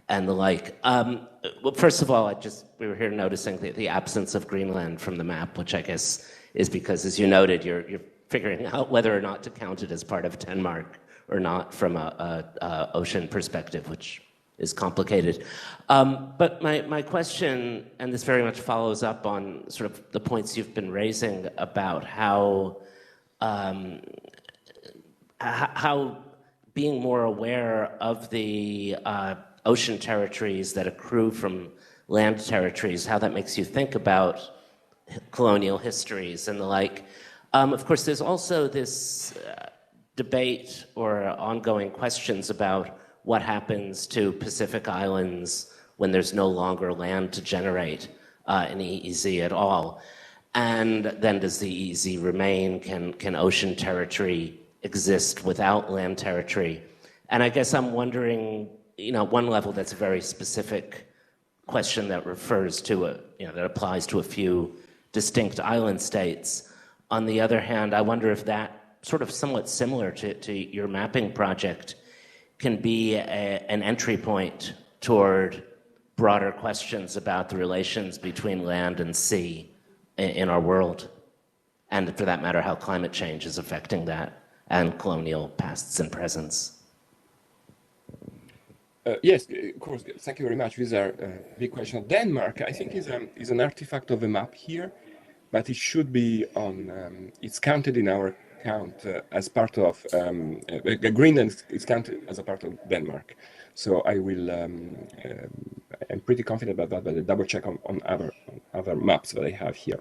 and the like. Well, first of all, we were here noticing the absence of Greenland from the map, which I guess is because, as you noted, you're figuring out whether or not to count it as part of Denmark or not from a ocean perspective, which is complicated. But my question, and this very much follows up on sort of the points you've been raising about how being more aware of the ocean territories that accrue from land territories, how that makes you think about colonial histories and the like. Of course, there's also this debate or ongoing questions about what happens to Pacific Islands when there's no longer land to generate an EEZ at all. And then does the EEZ remain? Can ocean territory exist without land territory? And I guess I'm wondering, one level that's a very specific question that refers to that applies to a few distinct island states. On the other hand, I wonder if that sort of somewhat similar to your mapping project can be an entry point toward broader questions about the relations between land and sea in our world, and for that matter, how climate change is affecting that and colonial pasts and presents. Yes, of course. Thank you very much. These are big questions. Denmark, I think, is an artifact of the map here, but it should be on. It's counted in our count as part of Greenland. Is counted as a part of Denmark. So I will. I'm pretty confident about that, but I'll double check on other maps that I have here.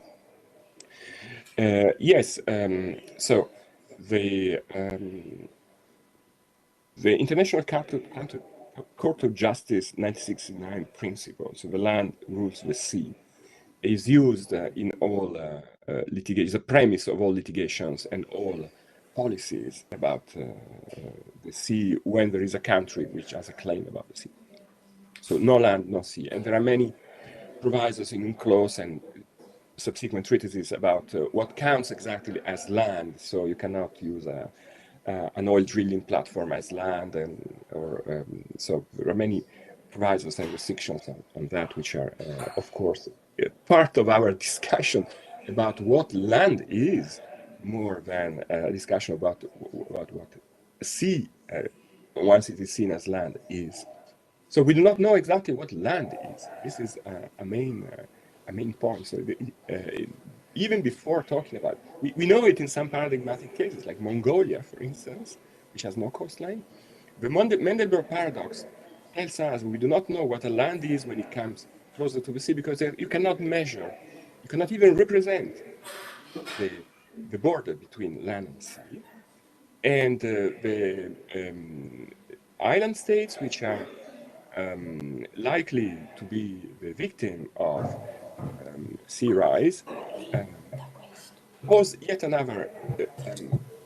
Yes. So the International Court of Justice 1969 principle, so the land rules the sea, is used in all litigation, is a premise of all litigations and all policies about the sea when there is a country which has a claim about the sea. So no land, no sea. And there are many provisos in UNCLOS and subsequent treatises about what counts exactly as land. So you cannot use an oil drilling platform as land, so there are many provisos and restrictions on that, which are, of course, part of our discussion about what land is, more than a discussion about what sea, once it is seen as land, is. So we do not know exactly what land is. This is a main point. So even before talking about it, we know it in some paradigmatic cases, like Mongolia, for instance, which has no coastline. The Mandelbrot paradox tells us we do not know what a land is when it comes closer to the sea, because you cannot measure, you cannot even represent the border between land and sea. And the island states, which are likely to be the victim of sea rise, pose yet another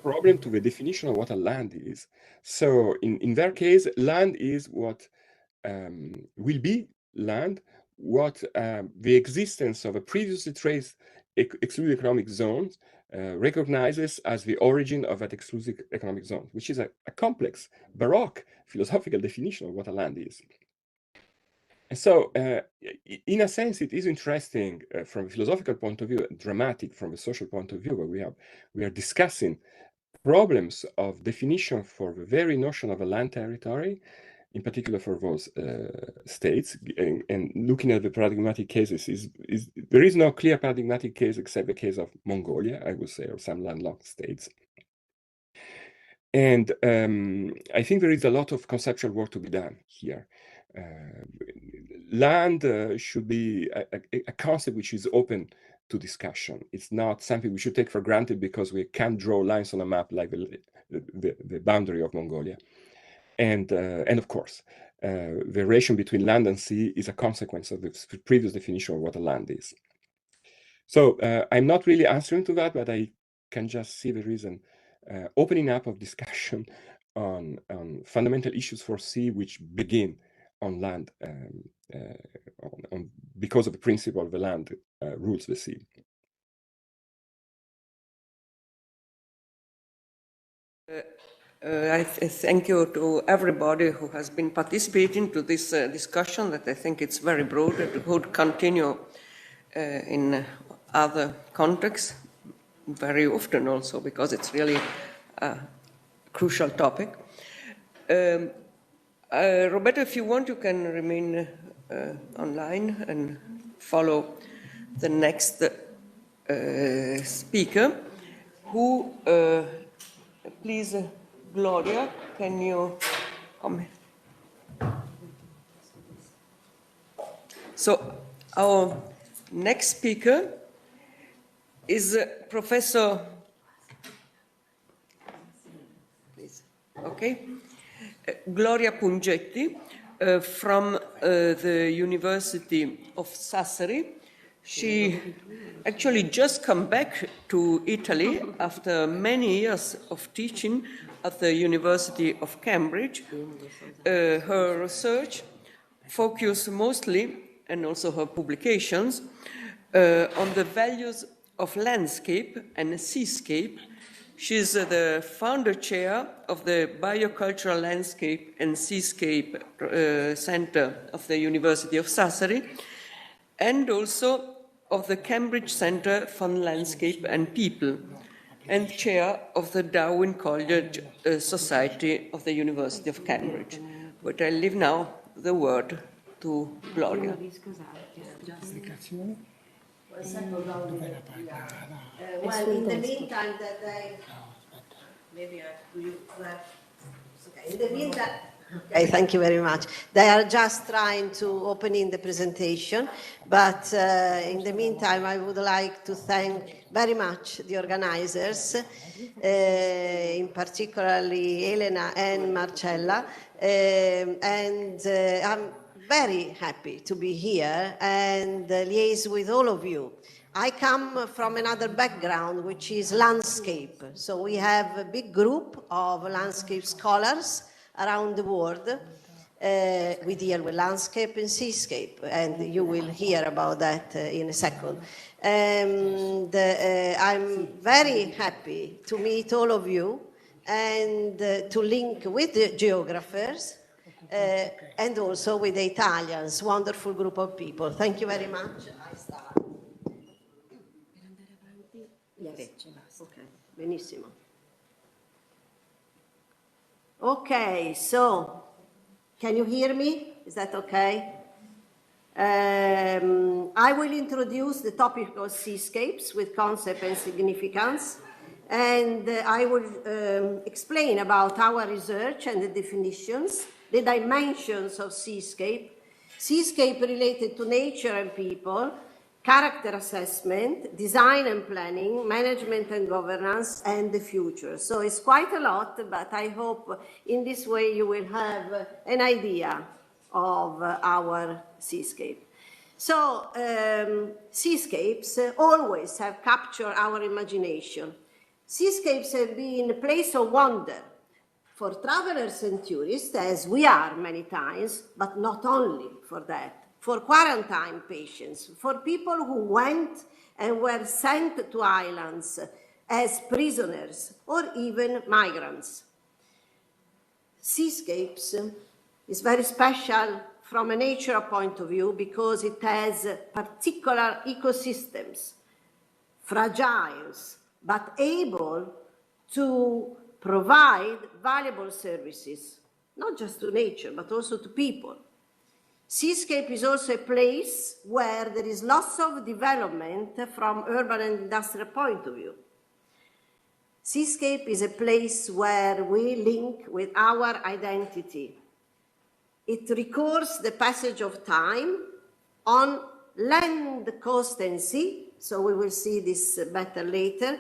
problem to the definition of what a land is. So in their case, land is what will be land, what the existence of a previously traced exclusive economic zones recognizes as the origin of that exclusive economic zone, which is a complex, baroque philosophical definition of what a land is. And so, in a sense, it is interesting from a philosophical point of view, dramatic from a social point of view, where we are discussing problems of definition for the very notion of a land territory, in particular for those states, and looking at the paradigmatic cases, there is no clear paradigmatic case except the case of Mongolia, I would say, or some landlocked states. And I think there is a lot of conceptual work to be done here. Land should be a concept which is open to discussion. It's not something we should take for granted because we can't draw lines on a map like the boundary of Mongolia. And of course, the relation between land and sea is a consequence of the previous definition of what a land is. So I'm not really answering to that, but I can just see the reason opening up of discussion on fundamental issues for sea, which begin on land, because of the principle of the land rules the sea. I thank you to everybody who has been participating to this discussion, that I think it's very broad and could continue in other contexts very often also, because it's really a crucial topic. Roberto, if you want, you can remain online and follow the next speaker, who, please, Gloria, can you come? So our next speaker is Professor, please, okay, Gloria Pungetti from the University of Sassari. She actually just come back to Italy after many years of teaching at the University of Cambridge. Her research focused mostly, and also her publications, on the values of landscape and seascape. She's the founder chair of the Biocultural Landscape and Seascape Center of the University of Sassari, and also of the Cambridge Center for Landscape and People, and chair of the Darwin College Society of the University of Cambridge. But I leave now the word to Gloria. Well, in the meantime, okay, thank you very much. They are just trying to open in the presentation, but in the meantime, I would like to thank very much the organizers, in particularly Elena and Marcella, and I'm very happy to be here and liaise with all of you. I come from another background, which is landscape. So we have a big group of landscape scholars around the world. We deal with landscape and seascape, and you will hear about that in a second. And I'm very happy to meet all of you and to link with the geographers and also with the Italians, wonderful group of people. Thank you very much. I start. Yes. Okay, benissimo. Okay, so can you hear me? Is that okay? I will introduce the topic of seascapes with concept and significance, and I will explain about our research and the definitions, the dimensions of seascape, seascape related to nature and people, character assessment, design and planning, management and governance, and the future. So it's quite a lot, but I hope in this way you will have an idea of our seascape. So seascapes always have captured our imagination. Seascapes have been a place of wonder for travelers and tourists, as we are many times, but not only for that. For quarantine patients, for people who went and were sent to islands as prisoners or even migrants. Seascapes is very special from a nature point of view because it has particular ecosystems, fragile, but able to provide valuable services, not just to nature, but also to people. Seascape is also a place where there is lots of development from urban and industrial point of view. Seascape is a place where we link with our identity. It records the passage of time on land, coast, and sea, so we will see this better later.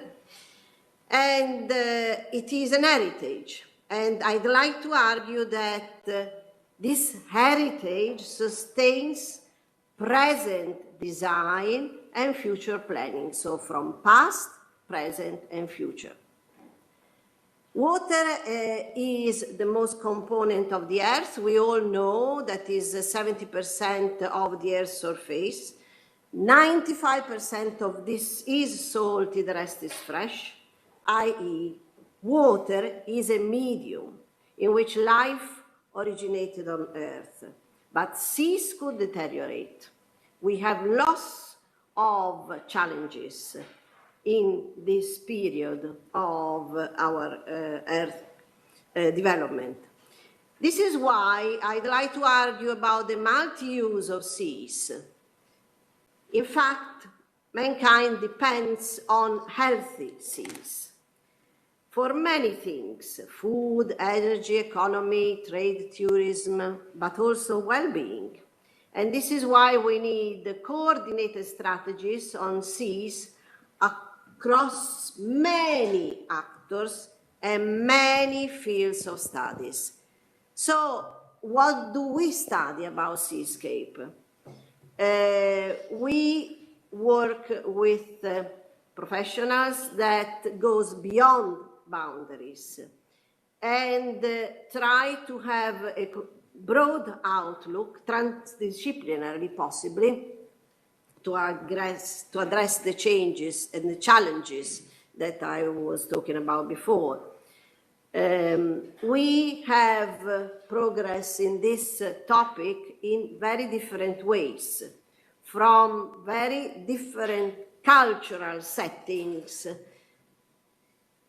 And it is an heritage. And I'd like to argue that this heritage sustains present design and future planning, so from past, present, and future. Water is the most component of the Earth. We all know that is 70% of the Earth's surface. 95% of this is salty, the rest is fresh, i.e., water is a medium in which life originated on Earth. But seas could deteriorate. We have lots of challenges in this period of our Earth development. This is why I'd like to argue about the multi-use of seas. In fact, mankind depends on healthy seas for many things: food, energy, economy, trade, tourism, but also well-being. And this is why we need coordinated strategies on seas across many actors and many fields of studies. So what do we study about seascape? We work with professionals that goes beyond boundaries and try to have a broad outlook, transdisciplinarily possibly, to address the changes and the challenges that I was talking about before. We have progress in this topic in very different ways, from very different cultural settings,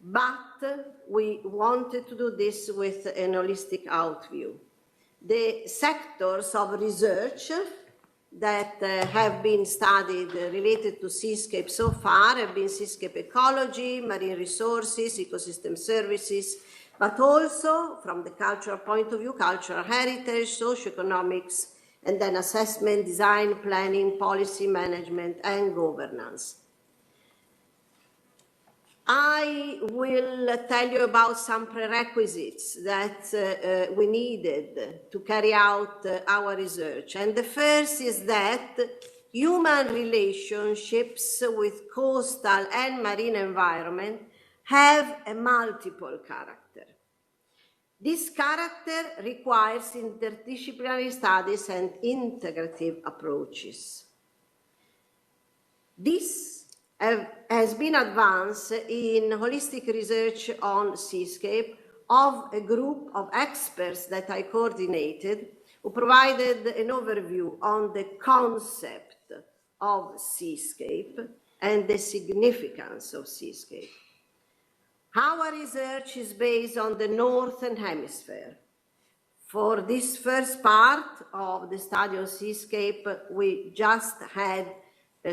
but we wanted to do this with an holistic outview. The sectors of research that have been studied related to seascape so far have been seascape ecology, marine resources, ecosystem services, but also from the cultural point of view, cultural heritage, socioeconomics, and then assessment, design, planning, policy management, and governance. I will tell you about some prerequisites that we needed to carry out our research. And the first is that human relationships with coastal and marine environment have a multiple character. This character requires interdisciplinary studies and integrative approaches. This has been advanced in holistic research on seascape of a group of experts that I coordinated, who provided an overview on the concept of seascape and the significance of seascape. Our research is based on the Northern Hemisphere. For this first part of the study of seascape, we just had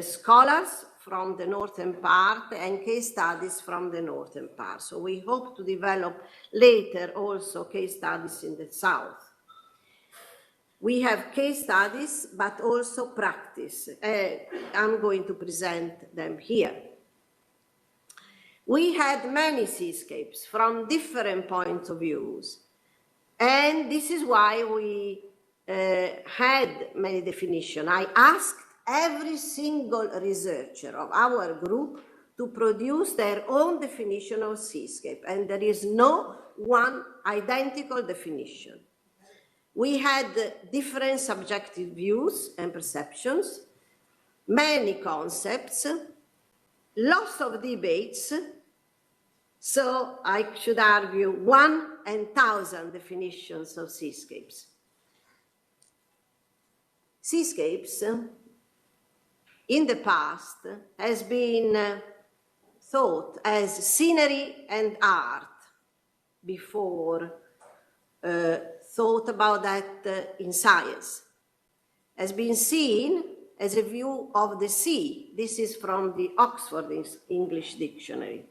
scholars from the northern part and case studies from the northern part. So we hope to develop later also case studies in the south. We have case studies, but also practice. I'm going to present them here. We had many seascapes from different points of view, and this is why we had many definitions. I asked every single researcher of our group to produce their own definition of seascape, and there is no one identical definition. We had different subjective views and perceptions, many concepts, lots of debates, So I should argue 1 and 1,000 definitions of seascapes. Seascapes, in the past, has been thought as scenery and art before thought about that in science. Has been seen as a view of the sea. This is from the Oxford English Dictionary.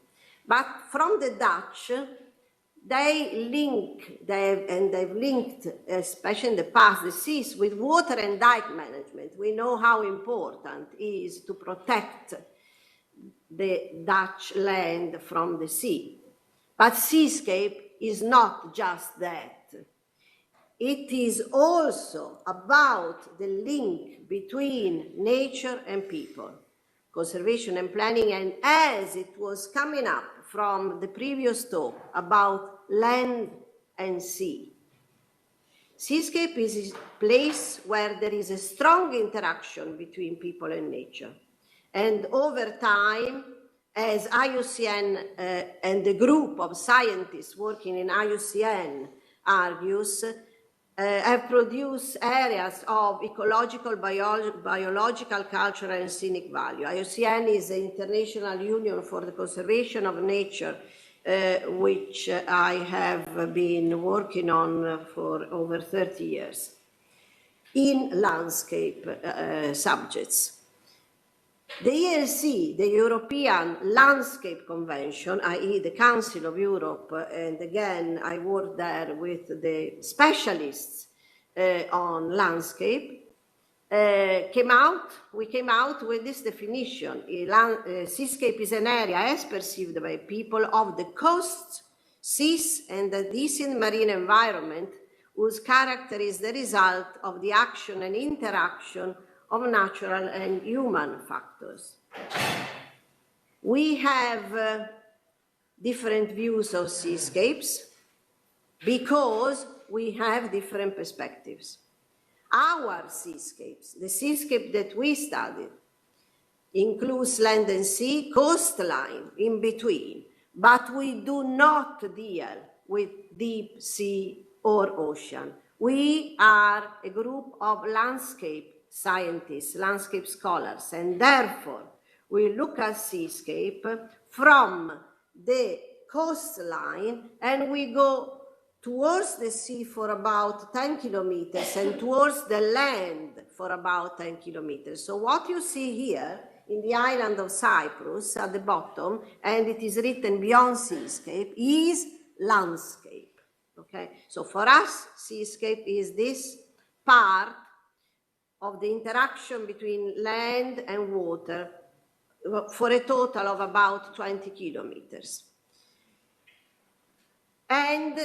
But from the Dutch, they've linked, especially in the past, the seas with water and dike management. We know how important it is to protect the Dutch land from the sea. But seascape is not just that. It is also about the link between nature and people, conservation and planning, and as it was coming up from the previous talk about land and sea. Seascape is a place where there is a strong interaction between people and nature. And over time, as IUCN and the group of scientists working in IUCN argues, have produced areas of ecological, biological, cultural, and scenic value. IUCN is the International Union for the Conservation of Nature, which I have been working on for over 30 years in landscape subjects. The ELC, the European Landscape Convention, i.e. the Council of Europe, and again, I worked there with the specialists on landscape, we came out with this definition. Seascape is an area as perceived by people of the coasts, seas, and the decent marine environment whose character is the result of the action and interaction of natural and human factors. We have different views of seascapes because we have different perspectives. Our seascapes, the seascape that we studied, includes land and sea, coastline in between, but we do not deal with deep sea or ocean. We are a group of landscape scientists, landscape scholars, and therefore we look at seascape from the coastline and we go towards the sea for about 10 kilometers and towards the land for about 10 kilometers. So what you see here in the island of Cyprus at the bottom, and it is written beyond seascape, is landscape. Okay, so for us, seascape is this part of the interaction between land and water for a total of about 20 kilometers. And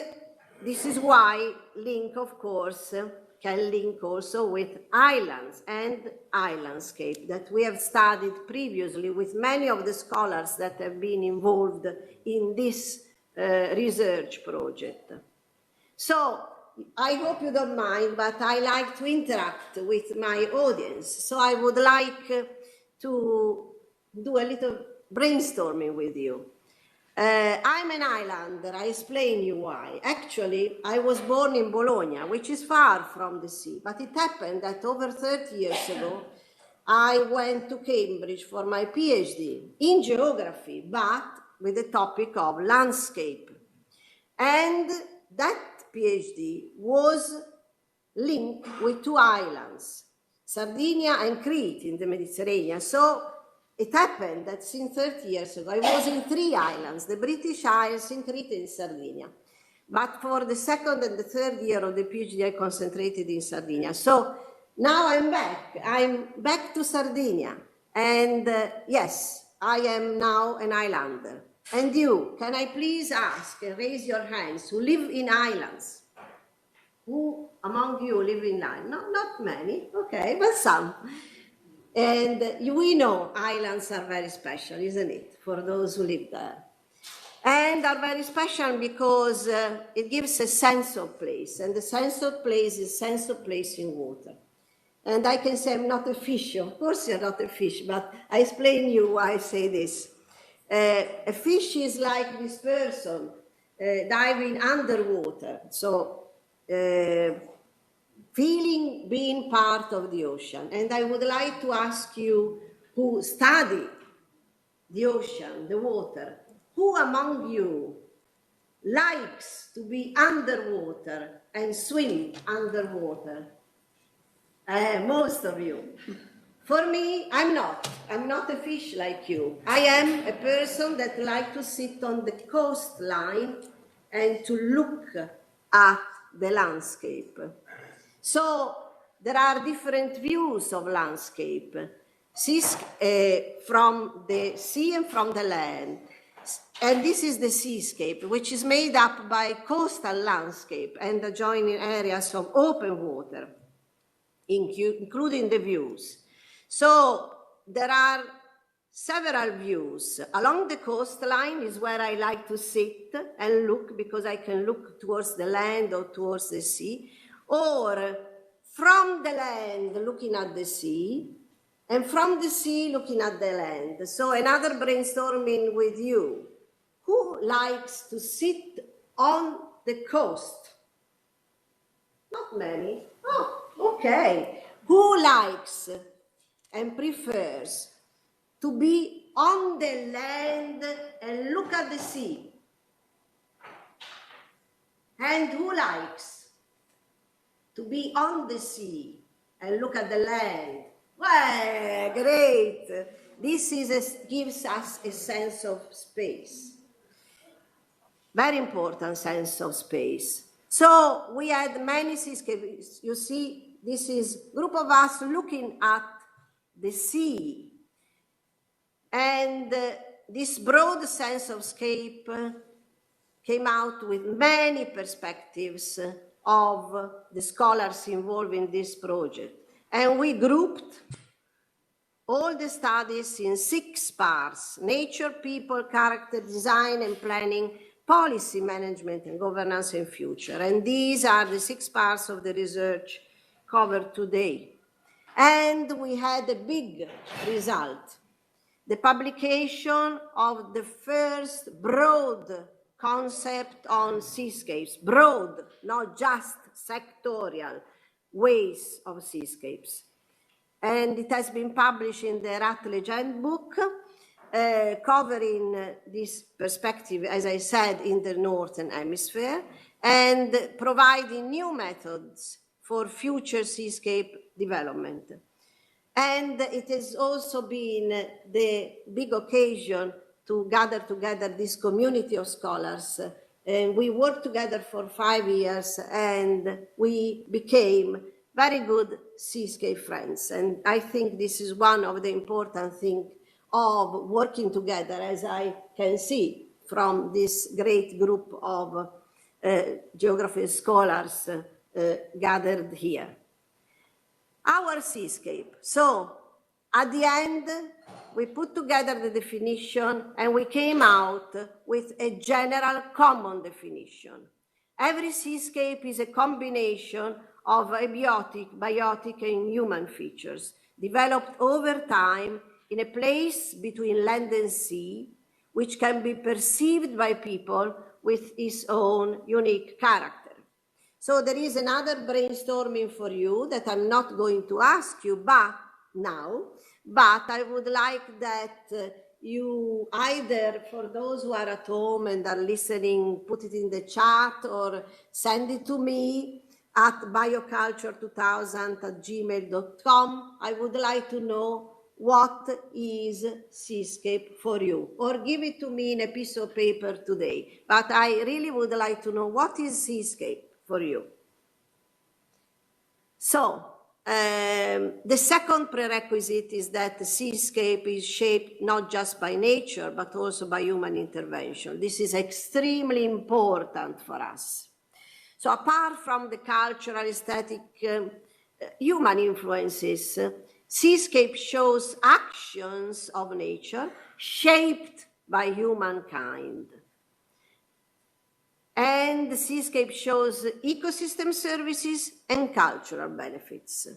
this is why link, of course, can link also with islands and islandscape that we have studied previously with many of the scholars that have been involved in this research project. So I hope you don't mind, but I like to interact with my audience. So I would like to do a little brainstorming with you. I'm an islander, I explain you why. Actually, I was born in Bologna, which is far from the sea, but it happened that over 30 years ago, I went to Cambridge for my PhD in geography, but with the topic of landscape. And that PhD was linked with two islands, Sardinia and Crete in the Mediterranean. So it happened that since 30 years ago, I was in three islands, the British Isles, in Crete and Sardinia. But for the second and the third year of the PhD, I concentrated in Sardinia. So now I'm back to Sardinia. And yes, I am now an islander. And you, can I please ask and raise your hands who live in islands? Who among you live in islands? No, not many, okay, but some. And we know islands are very special, isn't it, for those who live there? And are very special because it gives a sense of place, and the sense of place is sense of place in water. And I can say I'm not a fish, of course you're not a fish, but I explain you why I say this. A fish is like this person diving underwater, so feeling being part of the ocean. And I would like to ask you who study the ocean, the water, who among you likes to be underwater and swim underwater? Most of you. For me, I'm not a fish like you. I am a person that likes to sit on the coastline and to look at the landscape. So there are different views of landscape, from the sea and from the land. And this is the seascape, which is made up by coastal landscape and adjoining areas of open water, including the views. So there are several views. Along the coastline is where I like to sit and look, because I can look towards the land or towards the sea, or from the land looking at the sea, and from the sea looking at the land. So another brainstorming with you. Who likes to sit on the coast? Not many. Oh, okay. Who likes and prefers to be on the land and look at the sea? And who likes to be on the sea and look at the land? Well, great. This gives us a sense of space. Very important sense of space. So we had many seascapes. You see, this is a group of us looking at the sea. And this broad sense of scape came out with many perspectives of the scholars involved in this project. And we grouped all the studies in 6 parts: nature, people, character, design and planning, policy management and governance and future. And these are the 6 parts of the research covered today. And we had a big result: the publication of the first broad concept on seascapes, broad, not just sectorial ways of seascapes. And it has been published in the Rutledge Handbook, covering this perspective, as I said, in the Northern Hemisphere, and providing new methods for future seascape development. And it has also been the big occasion to gather together this community of scholars. And we worked together for 5 years, and we became very good seascape friends. And I think this is one of the important things of working together, as I can see from this great group of geography scholars gathered here. Our seascape. So at the end, we put together the definition and we came out with a general common definition. Every seascape is a combination of abiotic, biotic, and human features developed over time in a place between land and sea, which can be perceived by people with its own unique character. So there is another brainstorming for you that I'm not going to ask you now, but I would like that you either, for those who are at home and are listening, put it in the chat or send it to me at bioculture2000@gmail.com. I would like to know what is seascape for you, or give it to me in a piece of paper today. But I really would like to know what is seascape for you. So the second prerequisite is that the seascape is shaped not just by nature, but also by human intervention. This is extremely important for us. So apart from the cultural, aesthetic, human influences, seascape shows actions of nature shaped by humankind. And the seascape shows ecosystem services and cultural benefits.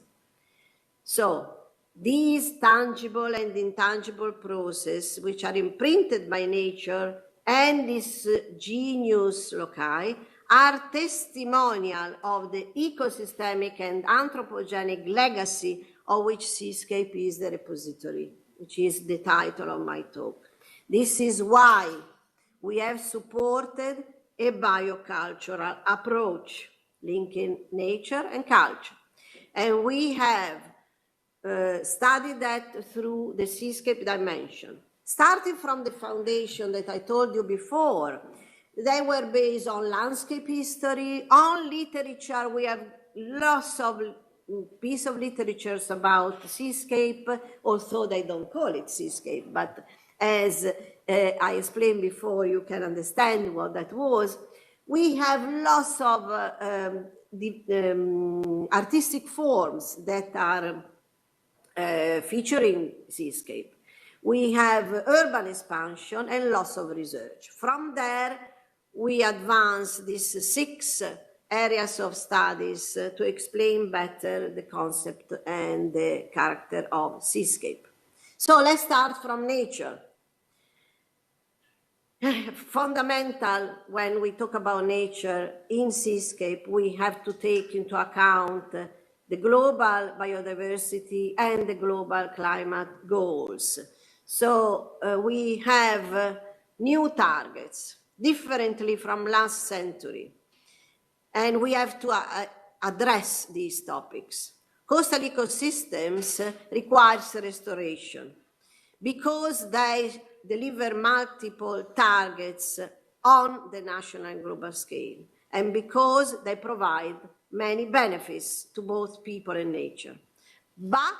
So these tangible and intangible processes, which are imprinted by nature and this genius loci, are testimonial of the ecosystemic and anthropogenic legacy of which seascape is the repository, which is the title of my talk. This is why we have supported a biocultural approach linking nature and culture. And we have studied that through the seascape dimension. Starting from the foundation that I told you before, they were based on landscape history, on literature. We have lots of pieces of literature about seascape, although they don't call it seascape, but as I explained before, you can understand what that was. We have lots of artistic forms that are featuring seascape. We have urban expansion and lots of research. From there, we advance these 6 areas of studies to explain better the concept and the character of seascape. So let's start from nature. Fundamental when we talk about nature in seascape, we have to take into account the global biodiversity and the global climate goals. So we have new targets, differently from last century. And we have to address these topics. Coastal ecosystems requires restoration because they deliver multiple targets on the national and global scale, and because they provide many benefits to both people and nature. But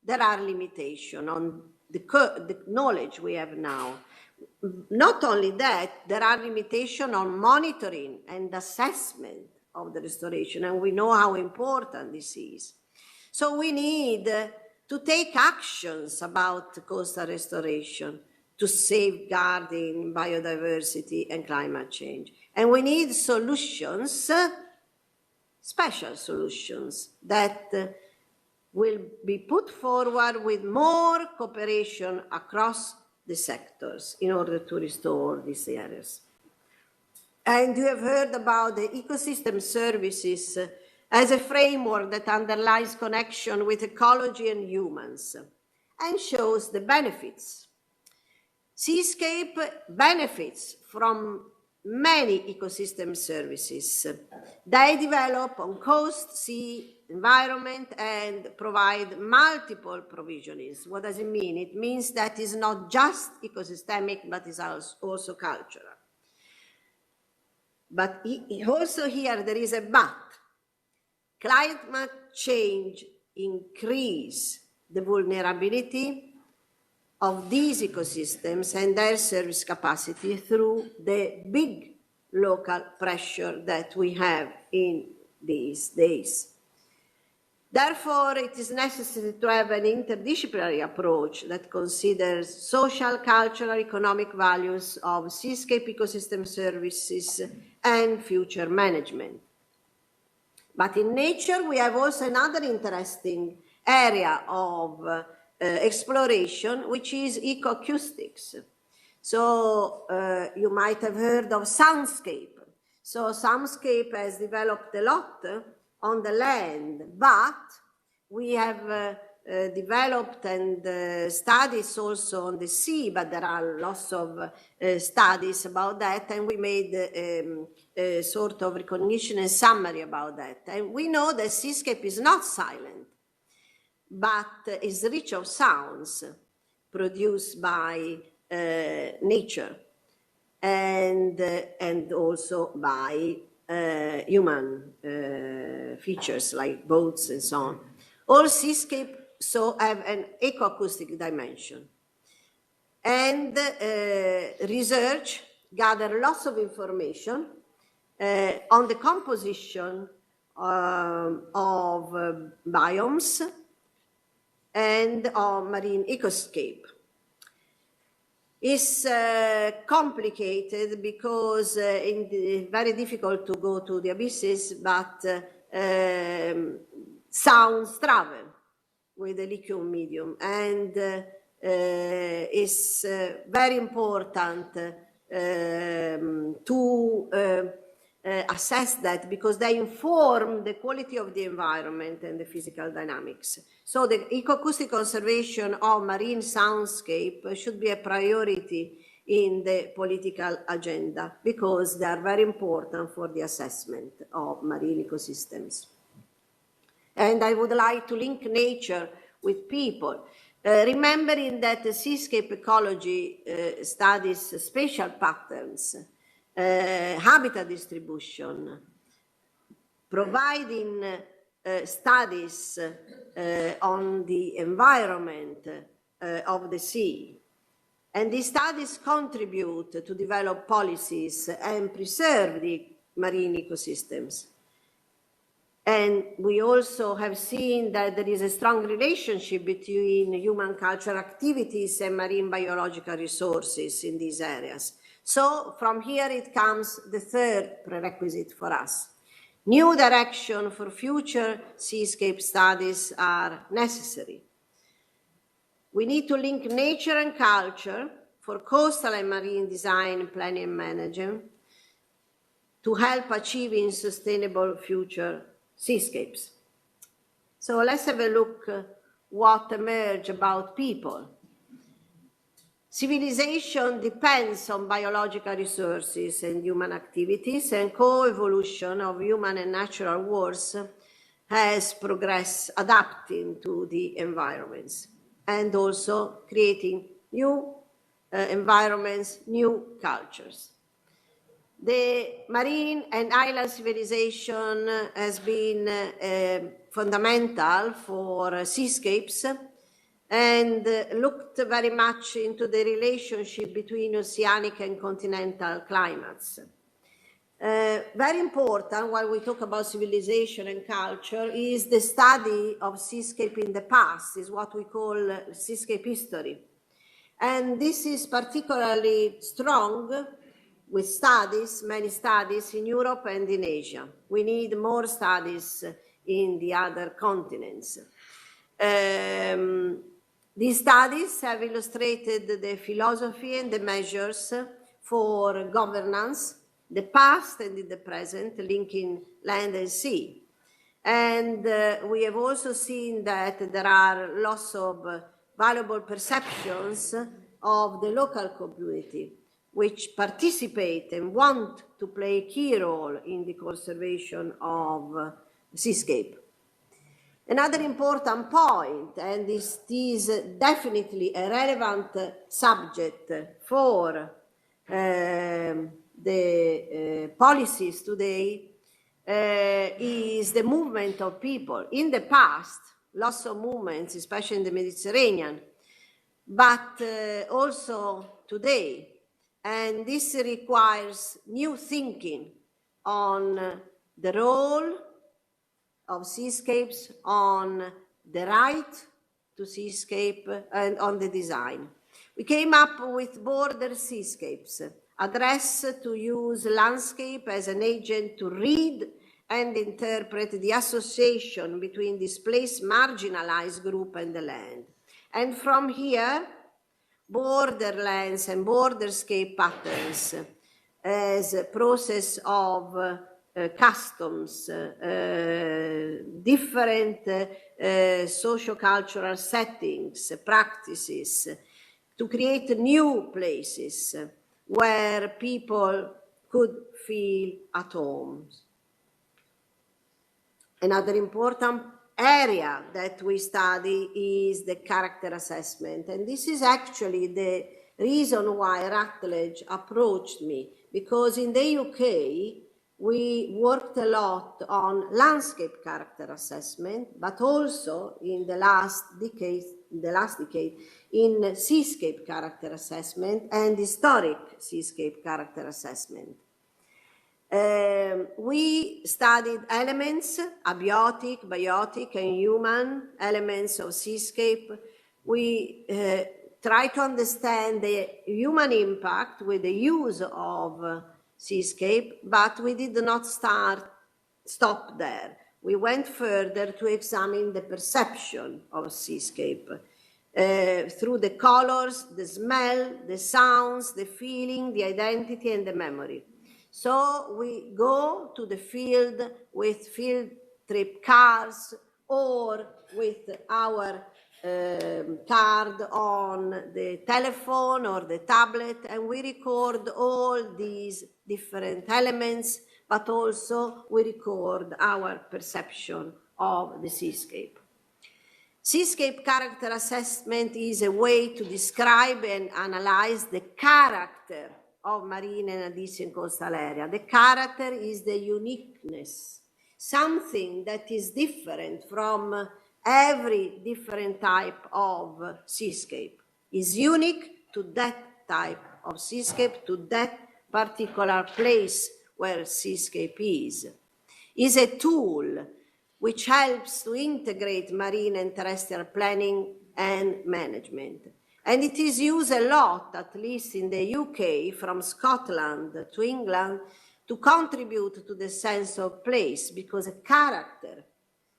there are limitations on the knowledge we have now. Not only that, there are limitations on monitoring and assessment of the restoration, and we know how important this is. So we need to take actions about coastal restoration to safeguarding biodiversity and climate change. And we need solutions, special solutions that will be put forward with more cooperation across the sectors in order to restore these areas. And you have heard about the ecosystem services as a framework that underlies connection with ecology and humans and shows the benefits. Seascape benefits from many ecosystem services. They develop on coast, sea, environment, and provide multiple provisions. What does it mean? It means that it's not just ecosystemic, but it's also cultural. But also here there is a but. Climate change increases the vulnerability of these ecosystems and their service capacity through the big local pressure that we have in these days. Therefore, it is necessary to have an interdisciplinary approach that considers social, cultural, economic values of seascape ecosystem services and future management. But in nature, we have also another interesting area of exploration, which is ecoacoustics. So you might have heard of soundscape. So soundscape has developed a lot on the land, but we have developed and studies also on the sea, but there are lots of studies about that, and we made a sort of recognition and summary about that. And we know that seascape is not silent, but is rich of sounds produced by nature and also by human features like boats and so on. All seascape so have an ecoacoustic dimension. And research gather lots of information on the composition of biomes and of marine ecoscape. It's complicated because it's very difficult to go to the abysses, but sounds travel. with the liquid medium, and it's very important to assess that, because they inform the quality of the environment and the physical dynamics. So the ecoacoustic conservation of marine soundscape should be a priority in the political agenda, because they are very important for the assessment of marine ecosystems. And I would like to link nature with people, remembering that the seascape ecology studies spatial patterns, habitat distribution, providing studies on the environment of the sea. And these studies contribute to develop policies and preserve the marine ecosystems. And we also have seen that there is a strong relationship between human cultural activities and marine biological resources in these areas. So from here it comes the third prerequisite for us. New direction for future seascape studies are necessary. We need to link nature and culture for coastal and marine design, planning and management to help achieving sustainable future seascapes. So let's have a look what emerged about people. Civilization depends on biological resources and human activities, and co-evolution of human and natural worlds has progressed adapting to the environments and also creating new environments, new cultures. The marine and island civilization has been fundamental for seascapes and looked very much into the relationship between oceanic and continental climates. Very important while we talk about civilization and culture is the study of seascape in the past, is what we call seascape history. And this is particularly strong with studies, many studies in Europe and in Asia. We need more studies in the other continents. These studies have illustrated the philosophy and the measures for governance, the past and the present, linking land and sea. And we have also seen that there are lots of valuable perceptions of the local community, which participate and want to play a key role in the conservation of seascape. Another important point, and this is definitely a relevant subject for the policies today, is the movement of people. In the past, lots of movements, especially in the Mediterranean, but also today. And this requires new thinking on the role of seascapes, on the right to seascape, and on the design. We came up with border seascapes, addressed to use landscape as an agent to read and interpret the association between displaced marginalized group and the land. And from here, borderlands and borderscape patterns as a process of customs, different socio-cultural settings, practices, to create new places where people could feel at home. Another important area that we study is the character assessment. And this is actually the reason why Rutledge approached me, because in the UK, we worked a lot on landscape character assessment, but also in the last decade, in seascape character assessment and historic seascape character assessment. We studied elements, abiotic, biotic, and human elements of seascape. We try to understand the human impact with the use of seascape, but we did not stop there. we went further to examine the perception of seascape through the colors, the smell, the sounds, the feeling, the identity, and the memory. So we go to the field with field trip cars or with our card on the telephone or the tablet, and we record all these different elements, but also we record our perception of the seascape. Seascape character assessment is a way to describe and analyze the character of marine and adjacent coastal area. The character is the uniqueness, something that is different from every different type of seascape, is unique to that type of seascape, to that particular place where seascape is a tool which helps to integrate marine and terrestrial planning and management. And it is used a lot, at least in the UK, from Scotland to England, to contribute to the sense of place, because a character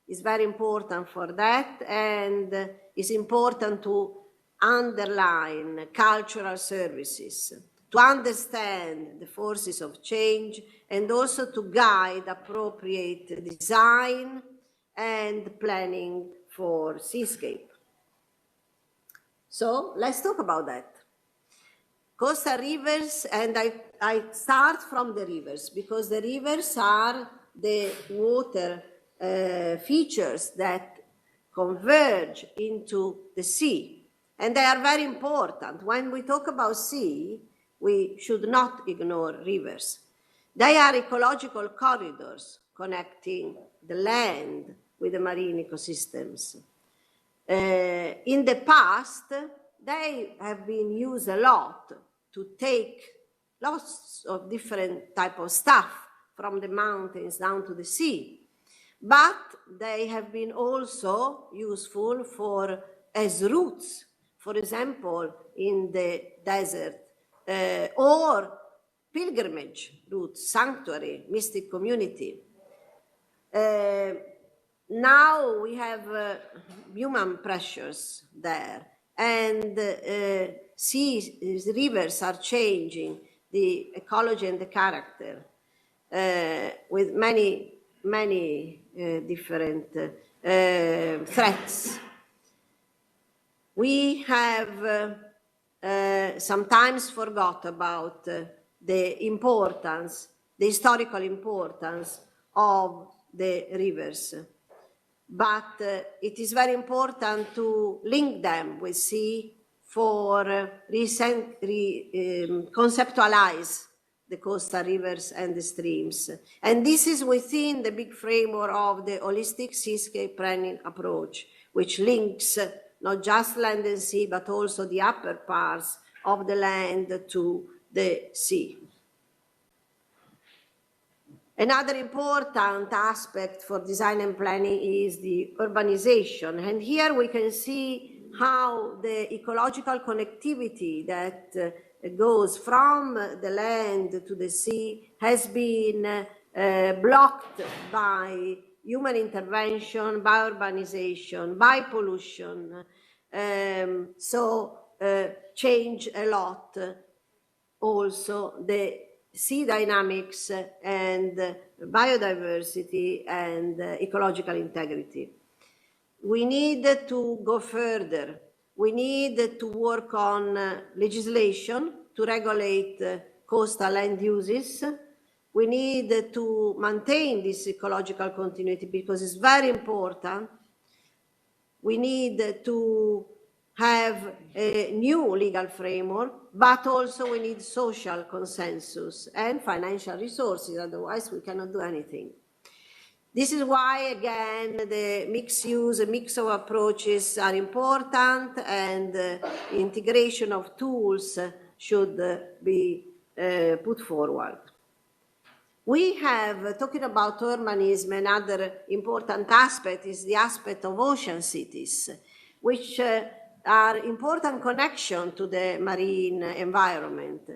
is very important for that, and is important to underline cultural services, to understand the forces of change, and also to guide appropriate design and planning for seascape. So let's talk about that. Coastal rivers, and I start from the rivers, because the rivers are the water features that converge into the sea, and they are very important. When we talk about sea, we should not ignore rivers. They are ecological corridors connecting the land with the marine ecosystems. In the past, they have been used a lot to take lots of different type of stuff from the mountains down to the sea. But they have been also useful as routes, for example, in the desert, or pilgrimage routes, sanctuary, mystic community. Now we have human pressures there, and rivers are changing the ecology and the character with many different threats. We have sometimes forgot about the importance, the historical importance of the rivers. But it is very important to link them with sea for conceptualize the coastal rivers and the streams. And this is within the big framework of the holistic seascape planning approach, which links not just land and sea, but also the upper parts of the land to the sea. Another important aspect for design and planning is the urbanization. And here we can see how the ecological connectivity that goes from the land to the sea has been blocked by human intervention, by urbanization, by pollution. Change a lot also the sea dynamics and biodiversity and ecological integrity. We need to go further. We need to work on legislation to regulate coastal land uses. We need to maintain this ecological continuity because it's very important. We need to have a new legal framework, but also we need social consensus and financial resources, otherwise we cannot do anything. This is why, again, the mixed use, a mix of approaches are important, and integration of tools should be put forward. We have, talking about urbanism, another important aspect is the aspect of ocean cities, which are important connection to the marine environment.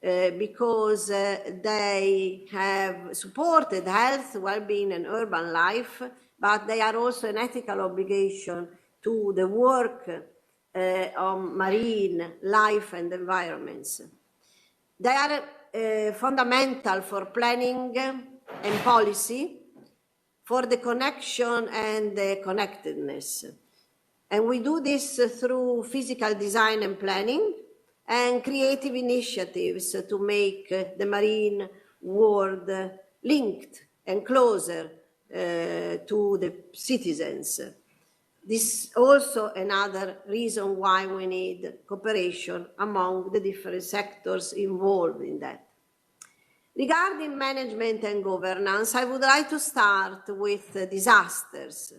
because they have supported health, well-being, and urban life, but they are also an ethical obligation to the work on marine life and environments. They are fundamental for planning and policy, for the connection and the connectedness. And we do this through physical design and planning and creative initiatives to make the marine world linked and closer to the citizens. This is also another reason why we need cooperation among the different sectors involved in that. Regarding management and governance, I would like to start with disasters,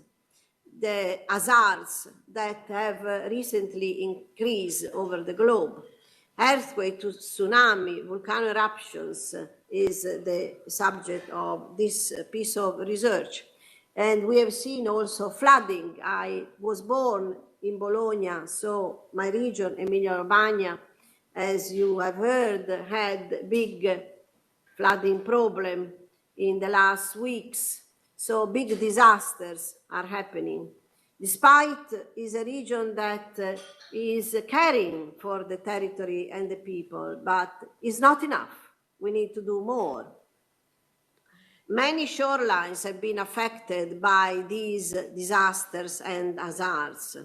the hazards that have recently increased over the globe. Earthquake to tsunami, volcano eruptions is the subject of this piece of research. And we have seen also flooding. I was born in Bologna, so my region, Emilia-Romagna, as you have heard, had big flooding problem in the last weeks. So big disasters are happening. Despite is a region that is caring for the territory and the people, but it's not enough. We need to do more. Many shorelines have been affected by these disasters and hazards.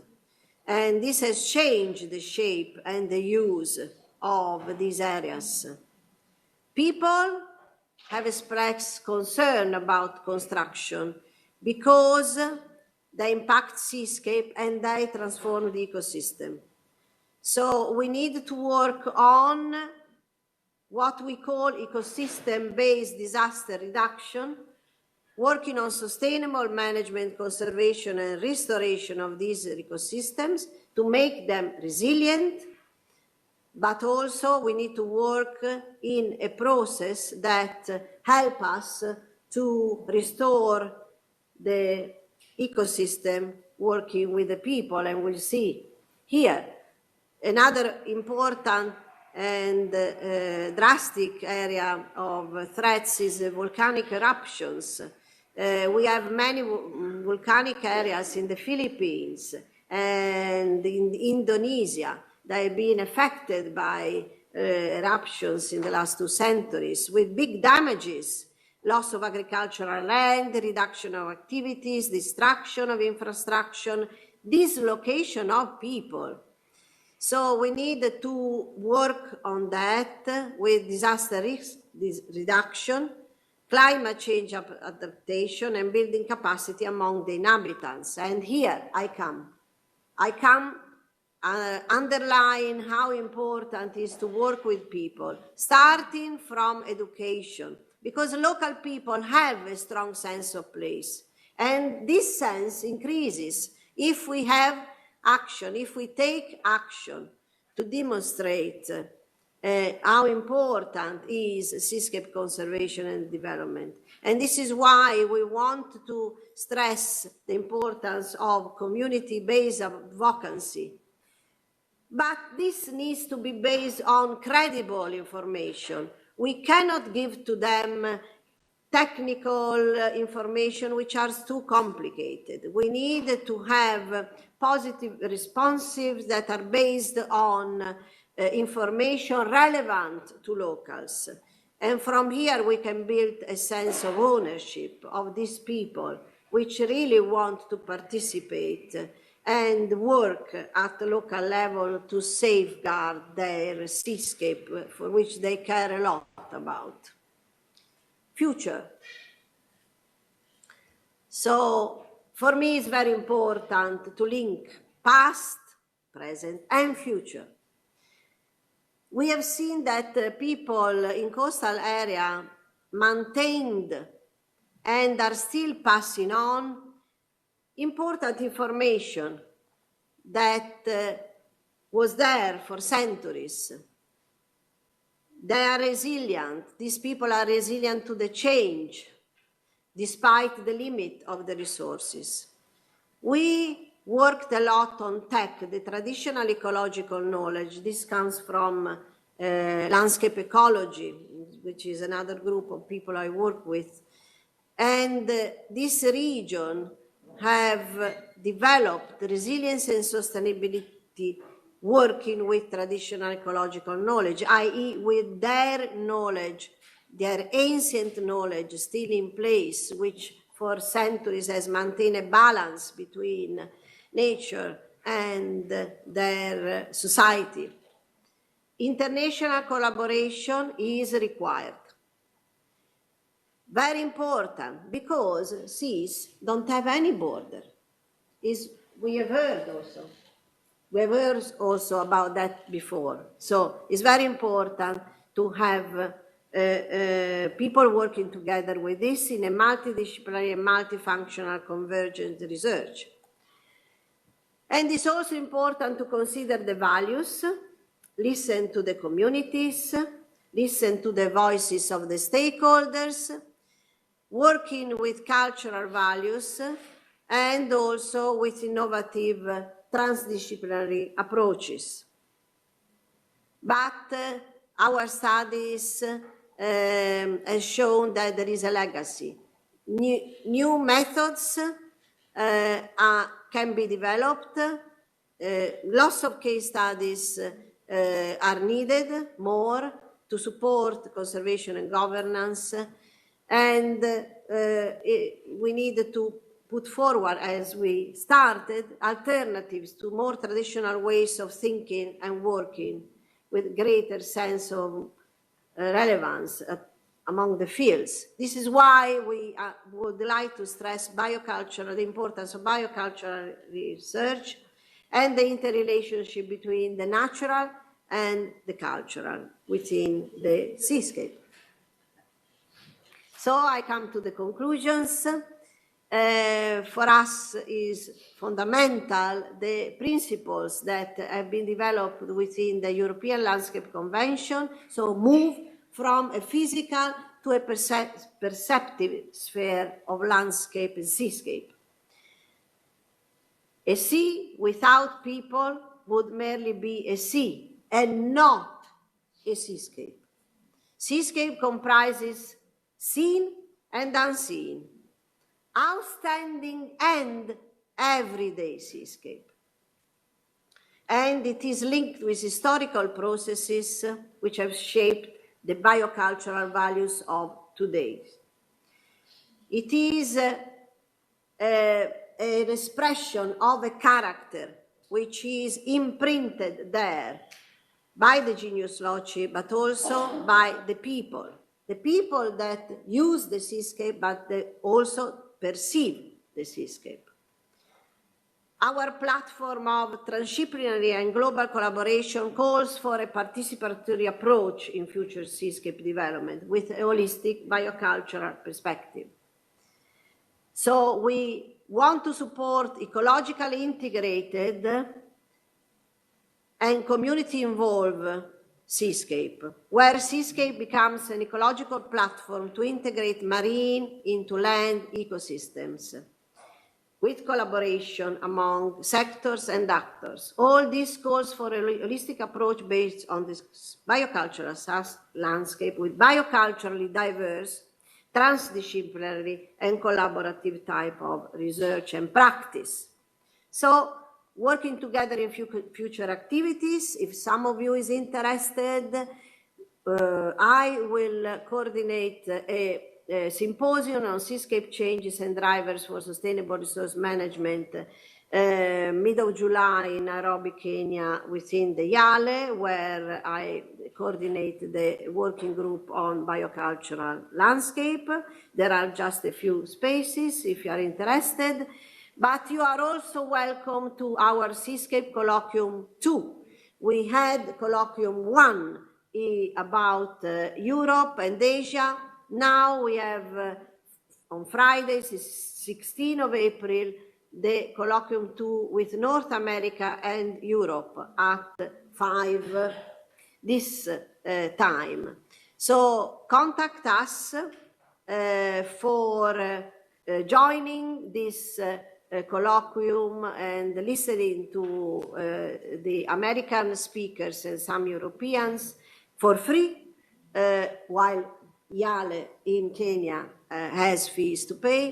And this has changed the shape and the use of these areas. People have expressed concern about construction because they impact seascape and they transform the ecosystem. So we need to work on what we call ecosystem-based disaster reduction, working on sustainable management, conservation, and restoration of these ecosystems to make them resilient, but also we need to work in a process that help us to restore the ecosystem working with the people, and we'll see here. Another important and drastic area of threats is volcanic eruptions. We have many volcanic areas in the Philippines and in Indonesia that have been affected by eruptions in the last 2 centuries with big damages, loss of agricultural land, reduction of activities, destruction of infrastructure, dislocation of people. So we need to work on that with disaster risk reduction, climate change adaptation, and building capacity among the inhabitants. And here I come underline how important it is to work with people, starting from education, because local people have a strong sense of place. And this sense increases if we have action, if we take action to demonstrate how important is seascape conservation and development. And this is why we want to stress the importance of community-based advocacy. But this needs to be based on credible information. We cannot give to them technical information which are too complicated. We need to have positive responses that are based on information relevant to locals. And from here we can build a sense of ownership of these people which really want to participate and work at the local level to safeguard their seascape, for which they care a lot about. Future. So for me it's very important to link past, present, and future. We have seen that people in coastal area maintained and are still passing on important information that was there for centuries. They are resilient. These people are resilient to the change, despite the limit of the resources. We worked a lot on tech, the traditional ecological knowledge. This comes from landscape ecology, which is another group of people I work with. And this region have developed resilience and sustainability working with traditional ecological knowledge, i.e. with their knowledge, their ancient knowledge still in place, which for centuries has maintained a balance between nature and their society. International collaboration is required. Very important, because seas don't have any border. We have heard also. We have heard also about that before. So it's very important to have people working together with this in a multidisciplinary and multifunctional convergent research. And it's also important to consider the values, listen to the communities, listen to the voices of the stakeholders, working with cultural values, and also with innovative transdisciplinary approaches. But our studies have shown that there is a legacy. New methods can be developed. Lots of case studies are needed more to support conservation and governance. And we need to put forward, as we started, alternatives to more traditional ways of thinking and working with greater sense of relevance among the fields. This is why we would like to stress the importance of biocultural research and the interrelationship between the natural and the cultural within the seascape. So I come to the conclusions. For us is fundamental the principles that have been developed within the European Landscape Convention, so move from a physical to a perceptive sphere of landscape and seascape. A sea without people would merely be a sea and not a seascape. Seascape comprises seen and unseen, outstanding and everyday seascape. And it is linked with historical processes which have shaped the biocultural values of today. It is an expression of a character which is imprinted there by the genius loci, but also by the people that use the seascape, but they also perceive the seascape. Our platform of transdisciplinary and global collaboration calls for a participatory approach in future seascape development with a holistic biocultural perspective. So we want to support ecologically integrated and community-involved seascape, where seascape becomes an ecological platform to integrate marine into land ecosystems with collaboration among sectors and actors. All this calls for a holistic approach based on this biocultural landscape with bioculturally diverse, transdisciplinary and collaborative type of research and practice. So, working together in future activities. If some of you is interested, I will coordinate a symposium on seascape changes and drivers for sustainable resource management mid of July in Nairobi, Kenya, within the YALE, where I coordinate the working group on biocultural landscape. There are just a few spaces if you are interested. But you are also welcome to our Seascape Colloquium 2. We had Colloquium 1 about Europe and Asia. Now we have, on Fridays, 16th of April, the Colloquium 2 with North America and Europe at 5 this time. So contact us for joining this colloquium and listening to the American speakers and some Europeans for free, while Yale in Kenya has fees to pay.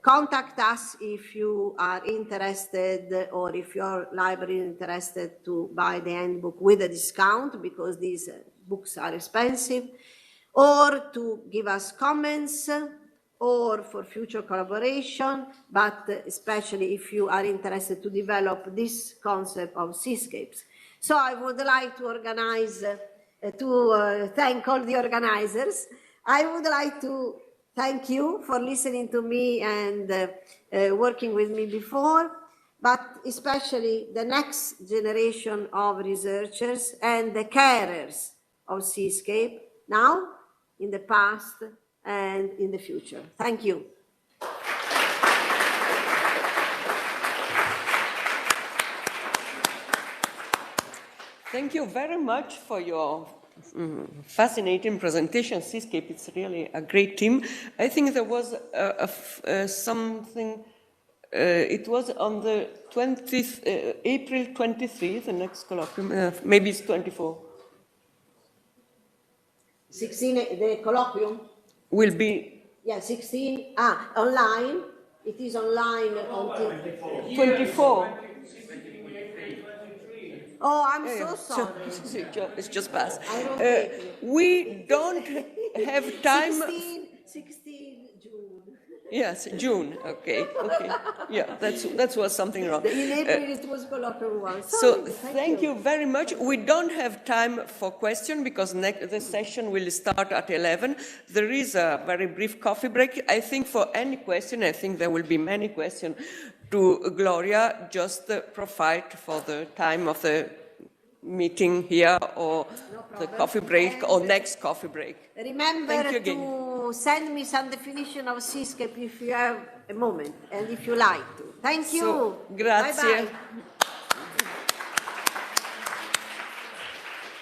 Contact us if you are interested, or if your library is interested to buy the handbook with a discount, because these books are expensive, or to give us comments, or for future collaboration, but especially if you are interested to develop this concept of seascapes. So I would like to organize, thank all the organizers. I would like to thank you for listening to me and working with me before, but especially the next generation of researchers and the carers of seascape, now, in the past, and in the future. Thank you. Thank you very much for your fascinating presentation. Seascape, it's really a great team. I think there was something, it was on the 20th, April 23, the next colloquium, maybe it's 24. 16, the colloquium? Will be? Yeah, 16, online. It is online until 24. Oh, I'm so sorry. It's just passed. I we don't have time. 16 June. Yes, June. Okay. Yeah, that was something wrong. In April it was colloquium one. So thank you very much. We don't have time for questions because the session will start at 11. There is a very brief coffee break. I think for any question, I think there will be many questions to Gloria. Just provide for the time of the meeting here, or the coffee break, or next coffee break. Remember to send me some definition of seascape if you have a moment and if you like to. Thank you. So, grazie. Bye-bye.